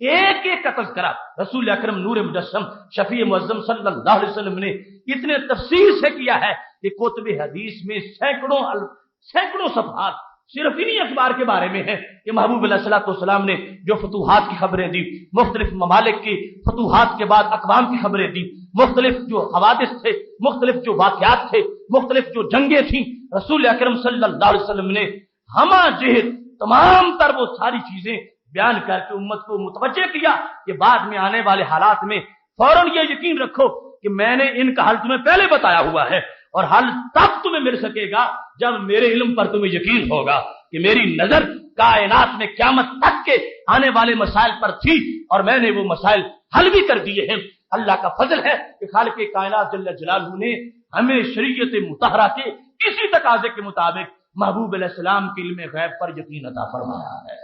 ایک ایک کا تذکرہ رسول اکرم نور مجسم شفیع معظم صلی اللہ علیہ وسلم نے اتنے تفصیل سے کیا ہے کہ کتب حدیث میں سینکڑوں صفحات صرف انہی اخبار کے بارے میں ہے کہ محبوب علیہ الصلوۃ والسلام نے جو فتوحات کی خبریں دی، مختلف ممالک کی فتوحات کے بعد اقوام کی خبریں دی، مختلف جو حوادث تھے، مختلف جو واقعات تھے، مختلف جو جنگیں تھیں، رسول اکرم صلی اللہ علیہ وسلم نے ہمہ جہت تمام تر وہ ساری چیزیں بیان کر کے امت کو متوجہ کیا کہ بعد میں آنے والے حالات میں فوراً یہ یقین رکھو کہ میں نے ان کا حل تمہیں پہلے بتایا ہوا ہے، اور حل تب تمہیں مل سکے گا جب میرے علم پر تمہیں یقین ہوگا کہ میری نظر کائنات میں قیامت تک کے آنے والے مسائل پر تھی اور میں نے وہ مسائل حل بھی کر دیے ہیں۔ اللہ کا فضل ہے کہ خالق کائنات جل جلالہ نے ہمیں شریعت مطہرہ کے کسی تقاضے کے مطابق محبوب علیہ السلام کے علم غیب پر یقین عطا فرمایا ہے۔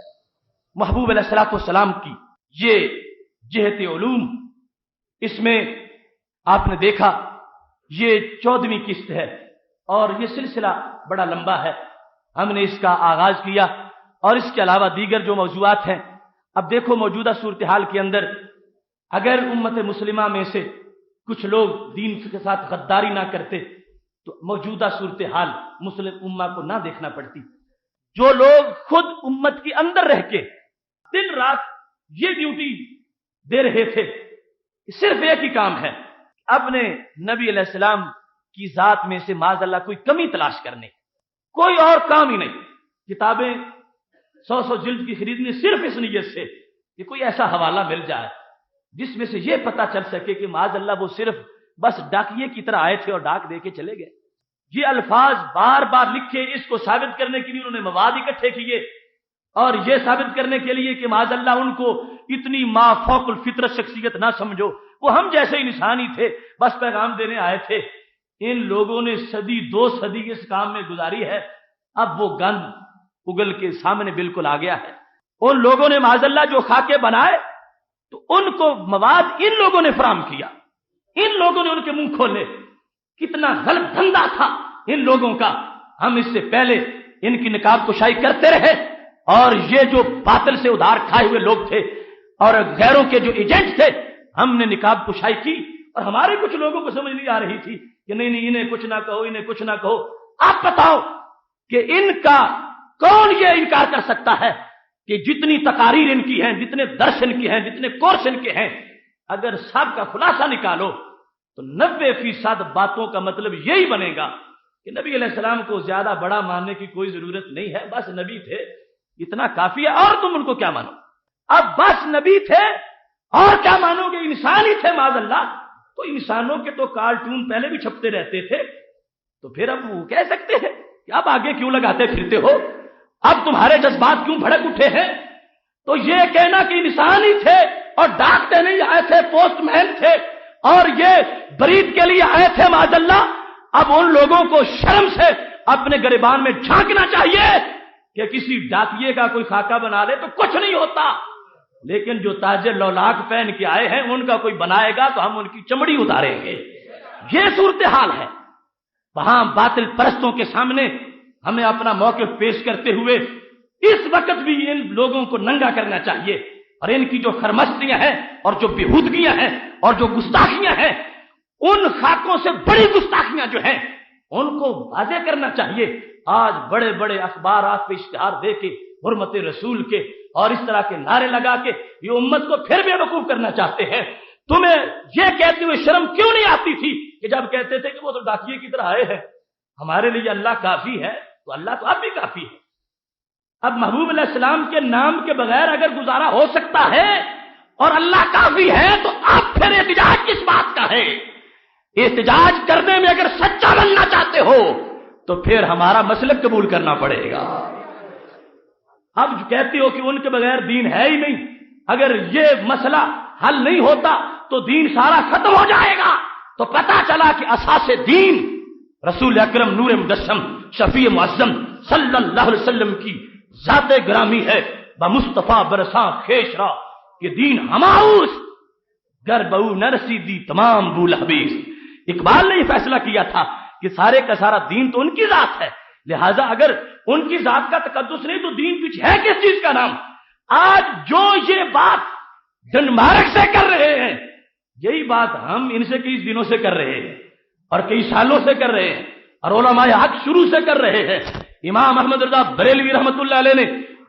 محبوب علیہ السلام کی یہ جہت علوم، اس میں آپ نے دیکھا یہ 14ویں قسط ہے اور یہ سلسلہ بڑا لمبا ہے، ہم نے اس کا آغاز کیا، اور اس کے علاوہ دیگر جو موضوعات ہیں۔ اب دیکھو موجودہ صورتحال کے اندر اگر امت مسلمہ میں سے کچھ لوگ دین کے ساتھ غداری نہ کرتے تو موجودہ صورتحال مسلم امہ کو نہ دیکھنا پڑتی۔ جو لوگ خود امت کے اندر رہ کے دن رات یہ ڈیوٹی دے رہے تھے، صرف ایک ہی کام ہے، اپنے نبی علیہ السلام کی ذات میں سے معاذ اللہ کوئی کمی تلاش کرنے، کوئی اور کام ہی نہیں، کتابیں 100 جلد کی خریدنی صرف اس نیت سے کہ کوئی ایسا حوالہ مل جائے جس میں سے یہ پتہ چل سکے کہ معاذ اللہ وہ صرف بس ڈاکیے کی طرح آئے تھے اور ڈاک دے کے چلے گئے۔ یہ الفاظ بار بار لکھے، اس کو ثابت کرنے کے لیے انہوں نے مواد اکٹھے کیے اور یہ ثابت کرنے کے لیے کہ معاذ اللہ ان کو اتنی ما فوق الفطرت شخصیت نہ سمجھو، وہ ہم جیسے انسان ہی تھے، بس پیغام دینے آئے تھے۔ ان لوگوں نے صدی 2 صدی اس کام میں گزاری ہے، اب وہ گند اگل کے سامنے بالکل آ گیا ہے۔ ان لوگوں نے معاذ اللہ جو خاکے بنائے تو ان کو مواد ان لوگوں نے فراہم کیا، ان لوگوں نے ان کے منہ کھولے۔ کتنا غلط دھندا تھا ان لوگوں کا، ہم اس سے پہلے ان کی نقاب کشائی کرتے رہے اور یہ جو باطل سے ادھار کھائے ہوئے لوگ تھے اور غیروں کے جو ایجنٹ تھے، ہم نے نقاب کشائی کی اور ہمارے کچھ لوگوں کو سمجھ نہیں آ رہی تھی کہ نہیں انہیں کچھ نہ کہو، انہیں کچھ نہ کہو۔ آپ بتاؤ کہ ان کا کون یہ انکار کر سکتا ہے کہ جتنی تقاریر ان کی ہیں، جتنے درس ان کی ہیں، جتنے کورس ان کے ہیں، اگر سب کا خلاصہ نکالو تو 90% باتوں کا مطلب یہی بنے گا کہ نبی علیہ السلام کو زیادہ بڑا ماننے کی کوئی ضرورت نہیں ہے، بس نبی تھے اتنا کافی ہے، اور تم ان کو کیا مانو؟ اب بس نبی تھے اور کیا مانو گے؟ انسان ہی تھے معاذ اللہ، تو انسانوں کے تو کارٹون پہلے بھی چھپتے رہتے تھے، تو پھر اب وہ کہہ سکتے ہیں کہ اب آگے کیوں لگاتے پھرتے ہو، اب تمہارے جذبات کیوں بھڑک اٹھے ہیں؟ تو یہ کہنا کہ انسان ہی تھے اور ڈاک دینے ہی آئے تھے، پوسٹ مین تھے اور یہ برید کے لیے آئے تھے معاذ اللہ، اب ان لوگوں کو شرم سے اپنے گریبان میں جھانکنا چاہیے کہ کسی ڈاکیے کا کوئی خاکہ بنا لے تو کچھ نہیں ہوتا، لیکن جو تاج لولاک پہن کے آئے ہیں ان کا کوئی بنائے گا تو ہم ان کی چمڑی اتاریں گے۔ یہ صورتحال ہے۔ وہاں باطل پرستوں کے سامنے ہمیں اپنا موقف پیش کرتے ہوئے اس وقت بھی ان لوگوں کو ننگا کرنا چاہیے اور ان کی جو خرمستیاں ہیں اور جو بےہودگیاں ہیں اور جو گستاخیاں ہیں، ان خاکوں سے بڑی گستاخیاں جو ہیں ان کو واضح کرنا چاہیے۔ آج بڑے بڑے اخبارات پہ اشتہار دے کے حرمت رسول کے اور اس طرح کے نعرے لگا کے یہ امت کو پھر بے وقوف کرنا چاہتے ہیں۔ تمہیں یہ کہتے ہوئے شرم کیوں نہیں آتی تھی کہ جب کہتے تھے کہ وہ تو ڈاکیے کی طرح آئے ہیں، ہمارے لیے اللہ کافی ہے، تو اللہ تو اب بھی کافی ہے۔ اب محبوب علیہ السلام کے نام کے بغیر اگر گزارا ہو سکتا ہے اور اللہ کافی ہے تو اب پھر احتجاج کس بات کا ہے؟ احتجاج کرنے میں اگر سچا بننا چاہتے ہو تو پھر ہمارا مسلک قبول کرنا پڑے گا۔ اب جو کہتے ہو کہ ان کے بغیر دین ہے ہی نہیں، اگر یہ مسئلہ حل نہیں ہوتا تو دین سارا ختم ہو جائے گا، تو پتہ چلا کہ اساس دین رسول اکرم نور مجسم شفیع معظم صلی اللہ علیہ وسلم کی ذات گرامی ہے۔ بمصطفیٰ برساں خیشرا یہ دین ہماؤس گر بہو نرسی دی تمام بول حبیث۔ اقبال نے یہ فیصلہ کیا تھا کہ سارے کا سارا دین تو ان کی ذات ہے، لہذا اگر ان کی ذات کا تقدس نہیں تو دین پیچھے ہے کس چیز کا نام؟ آج جو یہ بات ڈنمارک سے کر رہے ہیں، یہی بات ہم ان سے کئی دنوں سے کر رہے ہیں اور کئی سالوں سے کر رہے ہیں اور علماء حق شروع سے کر رہے ہیں۔ امام احمد رضا بریلوی رحمۃ اللہ علیہ نے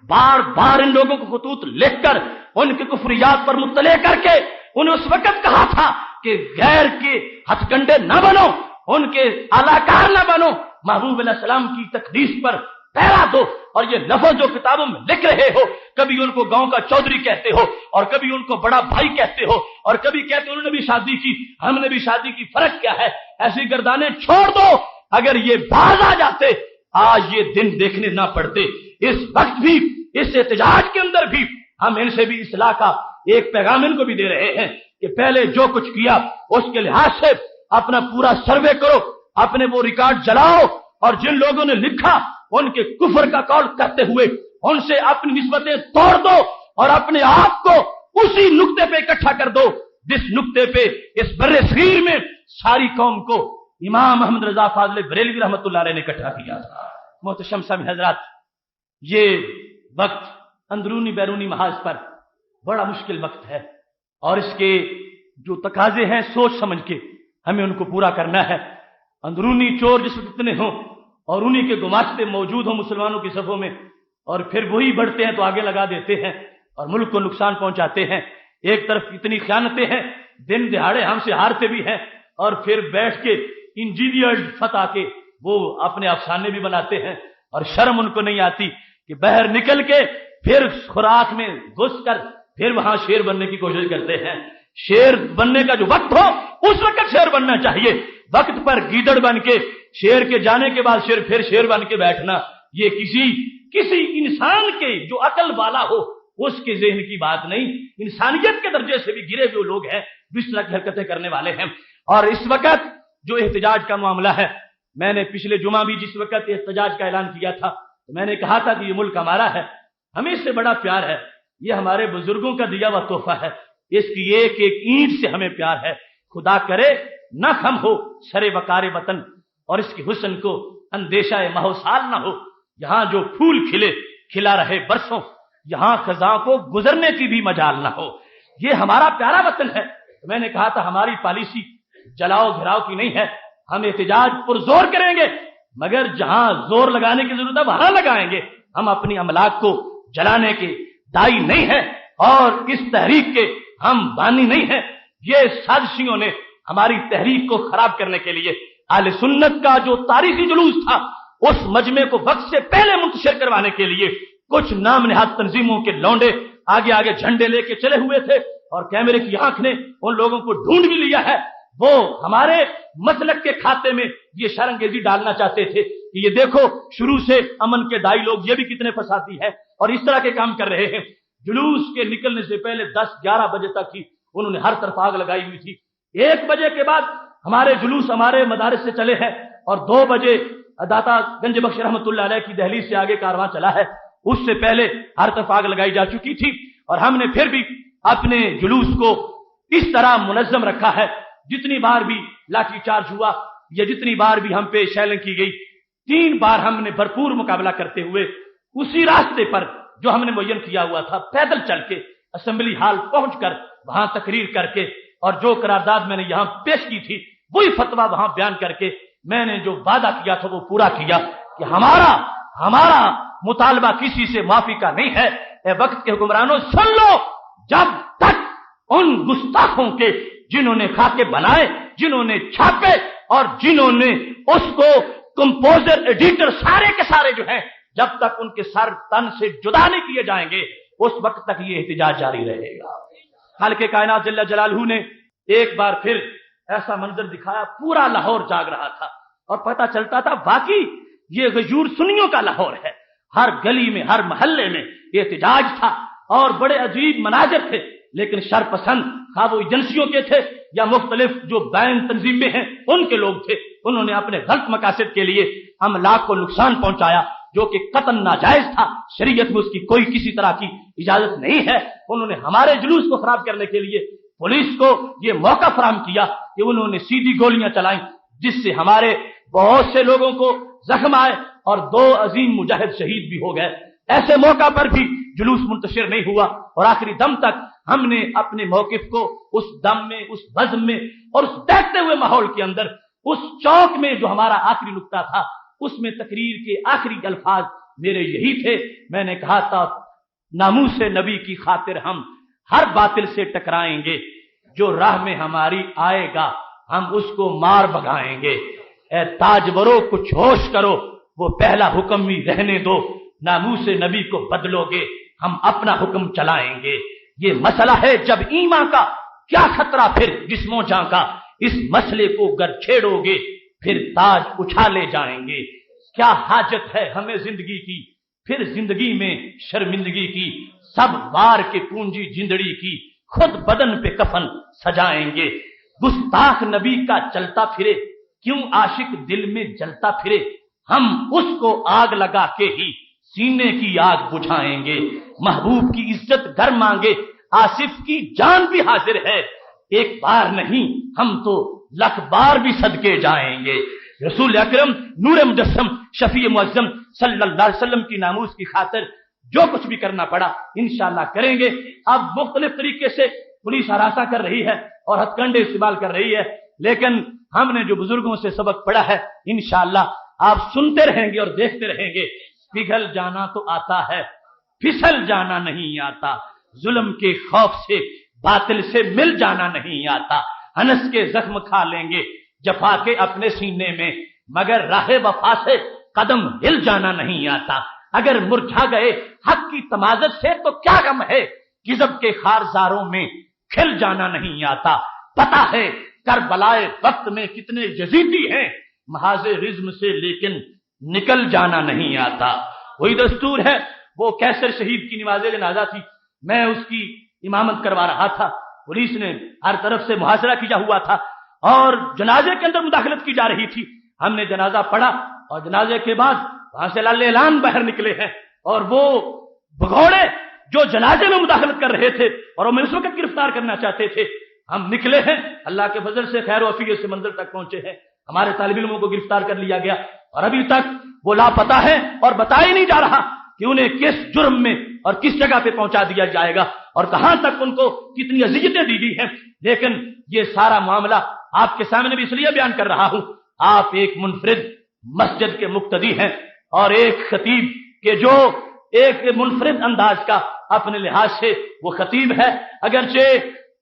بار بار ان لوگوں کو خطوط لکھ کر ان کے کفریات پر مطلع کر کے انہیں اس وقت کہا تھا کہ غیر کے ہتھ کنڈے نہ بنو، ان کے اعلیٰ نہ بنو، محبوب علیہ السلام کی تقدیس پر پہرا دو۔ اور یہ لفظ جو کتابوں میں لکھ رہے ہو، کبھی ان کو گاؤں کا چودھری کہتے ہو اور کبھی ان کو بڑا بھائی کہتے ہو اور کبھی کہتے انہوں نے بھی شادی کی، ہم نے بھی شادی کی، فرق کیا ہے؟ ایسی گردانیں چھوڑ دو۔ اگر یہ باز آ جاتے آج یہ دن دیکھنے نہ پڑتے۔ اس وقت بھی اس احتجاج کے اندر بھی ہم ان سے بھی اصلاح کا ایک پیغام ان کو بھی دے رہے ہیں کہ پہلے جو کچھ کیا اس کے لحاظ سے اپنا پورا سروے کرو، اپنے وہ ریکارڈ جلاؤ اور جن لوگوں نے لکھا ان کے کفر کا قول کرتے ہوئے ان سے اپنی نسبتیں توڑ دو اور اپنے آپ کو اسی نقطے پہ اکٹھا کر دو جس نقطے پہ اس برِ صغیر میں ساری قوم کو امام محمد رضا فاضل بریلوی رحمۃ اللہ علیہ نے اکٹھا کیا تھا۔ محتشم سامعین حضرات، یہ وقت اندرونی بیرونی محاذ پر بڑا مشکل وقت ہے اور اس کے جو تقاضے ہیں سوچ سمجھ کے ہمیں ان کو پورا کرنا ہے۔ اندرونی چور جس وقت اتنے ہوں اور انہی کے گماشتے موجود ہوں مسلمانوں کی صفوں میں اور پھر وہی بڑھتے ہیں تو آگے لگا دیتے ہیں اور ملک کو نقصان پہنچاتے ہیں۔ ایک طرف اتنی خیانتیں ہیں، دن دہاڑے ہم سے ہارتے بھی ہیں اور پھر بیٹھ کے انجینئرڈ فتح کے وہ اپنے افسانے بھی بناتے ہیں اور شرم ان کو نہیں آتی کہ باہر نکل کے پھر خوراک میں گھس کر پھر وہاں شیر بننے کی کوشش کرتے ہیں. شیر بننے کا جو وقت ہو اس وقت شیر بننا چاہیے. وقت پر گیدڑ بن کے شیر کے جانے کے بعد پھر شیر بن کے بیٹھنا، یہ کسی انسان کے جو عقل والا ہو اس کے ذہن کی بات نہیں. انسانیت کے درجے سے بھی گرے ہوئے لوگ ہیں جو اس طرح کی حرکتیں کرنے والے ہیں. اور اس وقت جو احتجاج کا معاملہ ہے، میں نے پچھلے جمعہ بھی جس وقت احتجاج کا اعلان کیا تھا تو میں نے کہا تھا کہ یہ ملک ہمارا ہے، ہمیں اس سے بڑا پیار ہے، یہ ہمارے بزرگوں کا دیا ہوا تحفہ ہے، اس کی ایک ایک اینٹ سے ہمیں پیار ہے. خدا کرے نہ خم ہو سر وقار وطن اور اس کی حسن کو اندیشہ ماحوسال نہ ہو. یہاں جو پھول کھلا رہے برسوں، یہاں خزاں کو گزرنے کی بھی مجال نہ ہو. یہ ہمارا پیارا وطن ہے. میں نے کہا تھا ہماری پالیسی جلاؤ گھراؤ کی نہیں ہے، ہم احتجاج پر زور کریں گے، مگر جہاں زور لگانے کی ضرورت ہے وہاں لگائیں گے. ہم اپنی املاک کو جلانے کے دائی نہیں ہیں اور اس تحریک کے ہم بانی نہیں ہیں. یہ سازشیوں نے ہماری تحریک کو خراب کرنے کے لیے اہل سنت کا جو تاریخی جلوس تھا اس مجمع کو وقت سے پہلے منتشر کروانے کے لیے کچھ نام نہاد تنظیموں کے لونڈے آگے جھنڈے لے کے چلے ہوئے تھے اور کیمرے کی آنکھ نے ان لوگوں کو ڈھونڈ بھی لیا ہے. وہ ہمارے مسلک کے کھاتے میں یہ شرنگیزی ڈالنا چاہتے تھے کہ یہ دیکھو شروع سے امن کے دائی لوگ یہ بھی کتنے فسادی ہیں اور اس طرح کے کام کر رہے ہیں. جلوس کے نکلنے سے پہلے 10-11 بجے تک ہی انہوں نے ہر طرف آگ لگائی ہوئی تھی. 1 بجے کے بعد ہمارے جلوس ہمارے مدارس سے چلے ہیں اور 2 بجے داتا گنج بخش رحمت اللہ علیہ کی دہلیز سے آگے کارواں چلا ہے. اس سے پہلے ہر طرف آگ لگائی جا چکی تھی اور ہم نے پھر بھی اپنے جلوس کو اس طرح منظم رکھا ہے. جتنی بار بھی لاٹھی چارج ہوا یا جتنی بار بھی ہم پہ شیلنگ کی گئی 3 بار ہم نے بھرپور مقابلہ کرتے ہوئے اسی راستے پر جو ہم نے معین کیا ہوا تھا پیدل چل کے اسمبلی ہال پہنچ کر وہاں تقریر کر کے اور جو قرارداد میں نے یہاں پیش کی تھی وہی فتویٰ وہاں بیان کر کے میں نے جو وعدہ کیا تھا وہ پورا کیا کہ ہمارا مطالبہ کسی سے معافی کا نہیں ہے. اے وقت کے حکمرانوں سن لو، جب تک ان گستاخوں کے جنہوں نے خاکے بنائے، جنہوں نے چھاپے اور جنہوں نے اس کو کمپوزر ایڈیٹر سارے کے سارے جو ہیں جب تک ان کے سر تن سے جدا نہیں کیے جائیں گے اس وقت تک یہ احتجاج جاری رہے گا. خالق کائنات جل جلالہ نے ایک بار پھر ایسا منظر دکھایا، پورا لاہور جاگ رہا تھا اور پتہ چلتا تھا واقعی یہ غیور سنیوں کا لاہور ہے. ہر گلی میں ہر محلے میں احتجاج تھا اور بڑے عجیب مناظر تھے، لیکن شر پسند خواہ وہ ایجنسیوں کے تھے یا مختلف جو بین تنظیمیں ہیں ان کے لوگ تھے، انہوں نے اپنے غلط مقاصد کے لیے املاک کو نقصان پہنچایا جو کہ قطعاً ناجائز تھا. شریعت میں اس کی کوئی کسی طرح کی اجازت نہیں ہے. انہوں نے ہمارے جلوس کو خراب کرنے کے لیے پولیس کو یہ موقع فراہم کیا کہ انہوں نے سیدھی گولیاں چلائیں جس سے ہمارے بہت سے لوگوں کو زخم آئے اور 2 عظیم مجاہد شہید بھی ہو گئے. ایسے موقع پر بھی جلوس منتشر نہیں ہوا اور آخری دم تک ہم نے اپنے موقف کو اس دم میں، اس بزم میں اور اس دہتے ہوئے ماحول کے اندر اس چوک میں جو ہمارا آخری نقطہ تھا اس میں تقریر کے آخری الفاظ میرے یہی تھے. میں نے کہا تھا ناموس نبی کی خاطر ہم ہر باطل سے ٹکرائیں گے، جو راہ میں ہماری آئے گا ہم اس کو مار بھگائیں گے. اے تاجورو کچھ ہوش کرو، وہ پہلا حکم بھی رہنے دو، ناموس نبی کو بدلو گے ہم اپنا حکم چلائیں گے. یہ مسئلہ ہے جب ایمان کا، کیا خطرہ پھر جسم و جاں کا، اس مسئلے کو گر چھیڑو گے پھر تاج اچھالے جائیں گے. کیا حاجت ہے ہمیں زندگی کی، پھر زندگی میں شرمندگی کی، سب وار کے پونجی جندڑی کی، خود بدن پہ کفن سجائیں گے. گستاخ نبی کا چلتا پھرے، کیوں عاشق دل میں جلتا پھرے، ہم اس کو آگ لگا کے ہی سینے کی آگ بجھائیں گے. محبوب کی عزت گھر مانگے، آصف کی جان بھی حاضر ہے، ایک بار نہیں ہم تو 1,00,000 بار بھی صدقے جائیں گے. رسول اکرم نور مجسم شفیع معظم صلی اللہ علیہ وسلم کی ناموس کی خاطر جو کچھ بھی کرنا پڑا انشاءاللہ کریں گے. اب مختلف طریقے سے پولیس ہراساں کر رہی ہے اور ہتھ کنڈے استعمال کر رہی ہے، لیکن ہم نے جو بزرگوں سے سبق پڑھا ہے انشاءاللہ آپ سنتے رہیں گے اور دیکھتے رہیں گے. پگھل جانا تو آتا ہے، پھسل جانا نہیں آتا، ظلم کے خوف سے باطل سے مل جانا نہیں آتا. ہنس کے زخم کھا لیں گے جفا کے اپنے سینے میں، مگر راہ وفا سے قدم ہل جانا نہیں آتا۔ اگر مرجھا گئے حق کی تمازت سے تو کیا غم ہے، کذب کے خارزاروں میں کھل جانا نہیں آتا۔ پتہ ہے کربلائے وقت میں کتنے یزیدی ہیں، محاذ رزم سے لیکن نکل جانا نہیں آتا۔ وہی دستور ہے، وہ کیسر شہید کی نماز جنازہ تھی، میں اس کی امامت کروا رہا تھا، پولیس نے ہر طرف سے محاصرہ کیا ہوا تھا اور جنازے کے اندر مداخلت کی جا رہی تھی۔ ہم نے جنازہ پڑھا اور جنازے کے بعد وہاں سے لال اعلان باہر نکلے ہیں، اور وہ بھگوڑے جو جنازے میں مداخلت کر رہے تھے اور ہمیں اس وقت گرفتار کرنا چاہتے تھے، ہم نکلے ہیں، اللہ کے فضل سے خیر و عافیت سے منزل تک پہنچے ہیں۔ ہمارے طالب علموں کو گرفتار کر لیا گیا اور ابھی تک وہ لاپتہ ہے اور بتایا ہی نہیں جا رہا کہ انہیں کس جرم میں اور کس جگہ پہ پہنچا دیا جائے گا اور کہاں تک ان کو کتنی اذیتیں دی گئی ہیں۔ لیکن یہ سارا معاملہ آپ کے سامنے بھی اس لیے بیان کر رہا ہوں، آپ ایک منفرد مسجد کے مقتدی ہیں اور ایک خطیب کے جو ایک منفرد انداز کا اپنے لحاظ سے وہ خطیب ہے، اگرچہ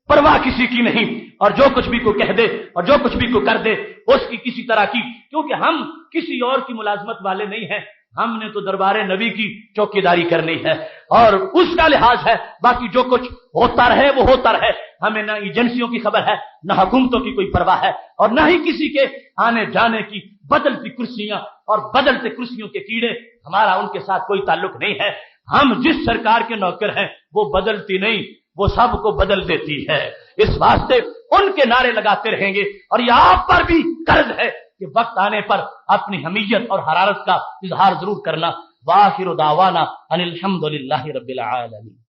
پرواہ کسی کی نہیں، اور جو کچھ بھی کو کہہ دے اور جو کچھ بھی کو کر دے اس کی کسی طرح کی، کیونکہ ہم کسی اور کی ملازمت والے نہیں ہیں، ہم نے تو دربار نبی کی چوکیداری کرنی ہے اور اس کا لحاظ ہے، باقی جو کچھ ہوتا رہے وہ ہوتا رہے، ہمیں نہ ایجنسیوں کی خبر ہے، نہ حکومتوں کی کوئی پرواہ ہے، اور نہ ہی کسی کے آنے جانے کی بدلتی کرسیاں اور بدلتے کرسیوں کے کیڑے، ہمارا ان کے ساتھ کوئی تعلق نہیں ہے۔ ہم جس سرکار کے نوکر ہیں وہ بدلتی نہیں، وہ سب کو بدل دیتی ہے، اس واسطے ان کے نعرے لگاتے رہیں گے، اور یہ آپ پر بھی قرض ہے کہ وقت آنے پر اپنی حمیت اور حرارت کا اظہار ضرور کرنا۔ وآخر دعوانا ان الحمد للہ رب العالمین۔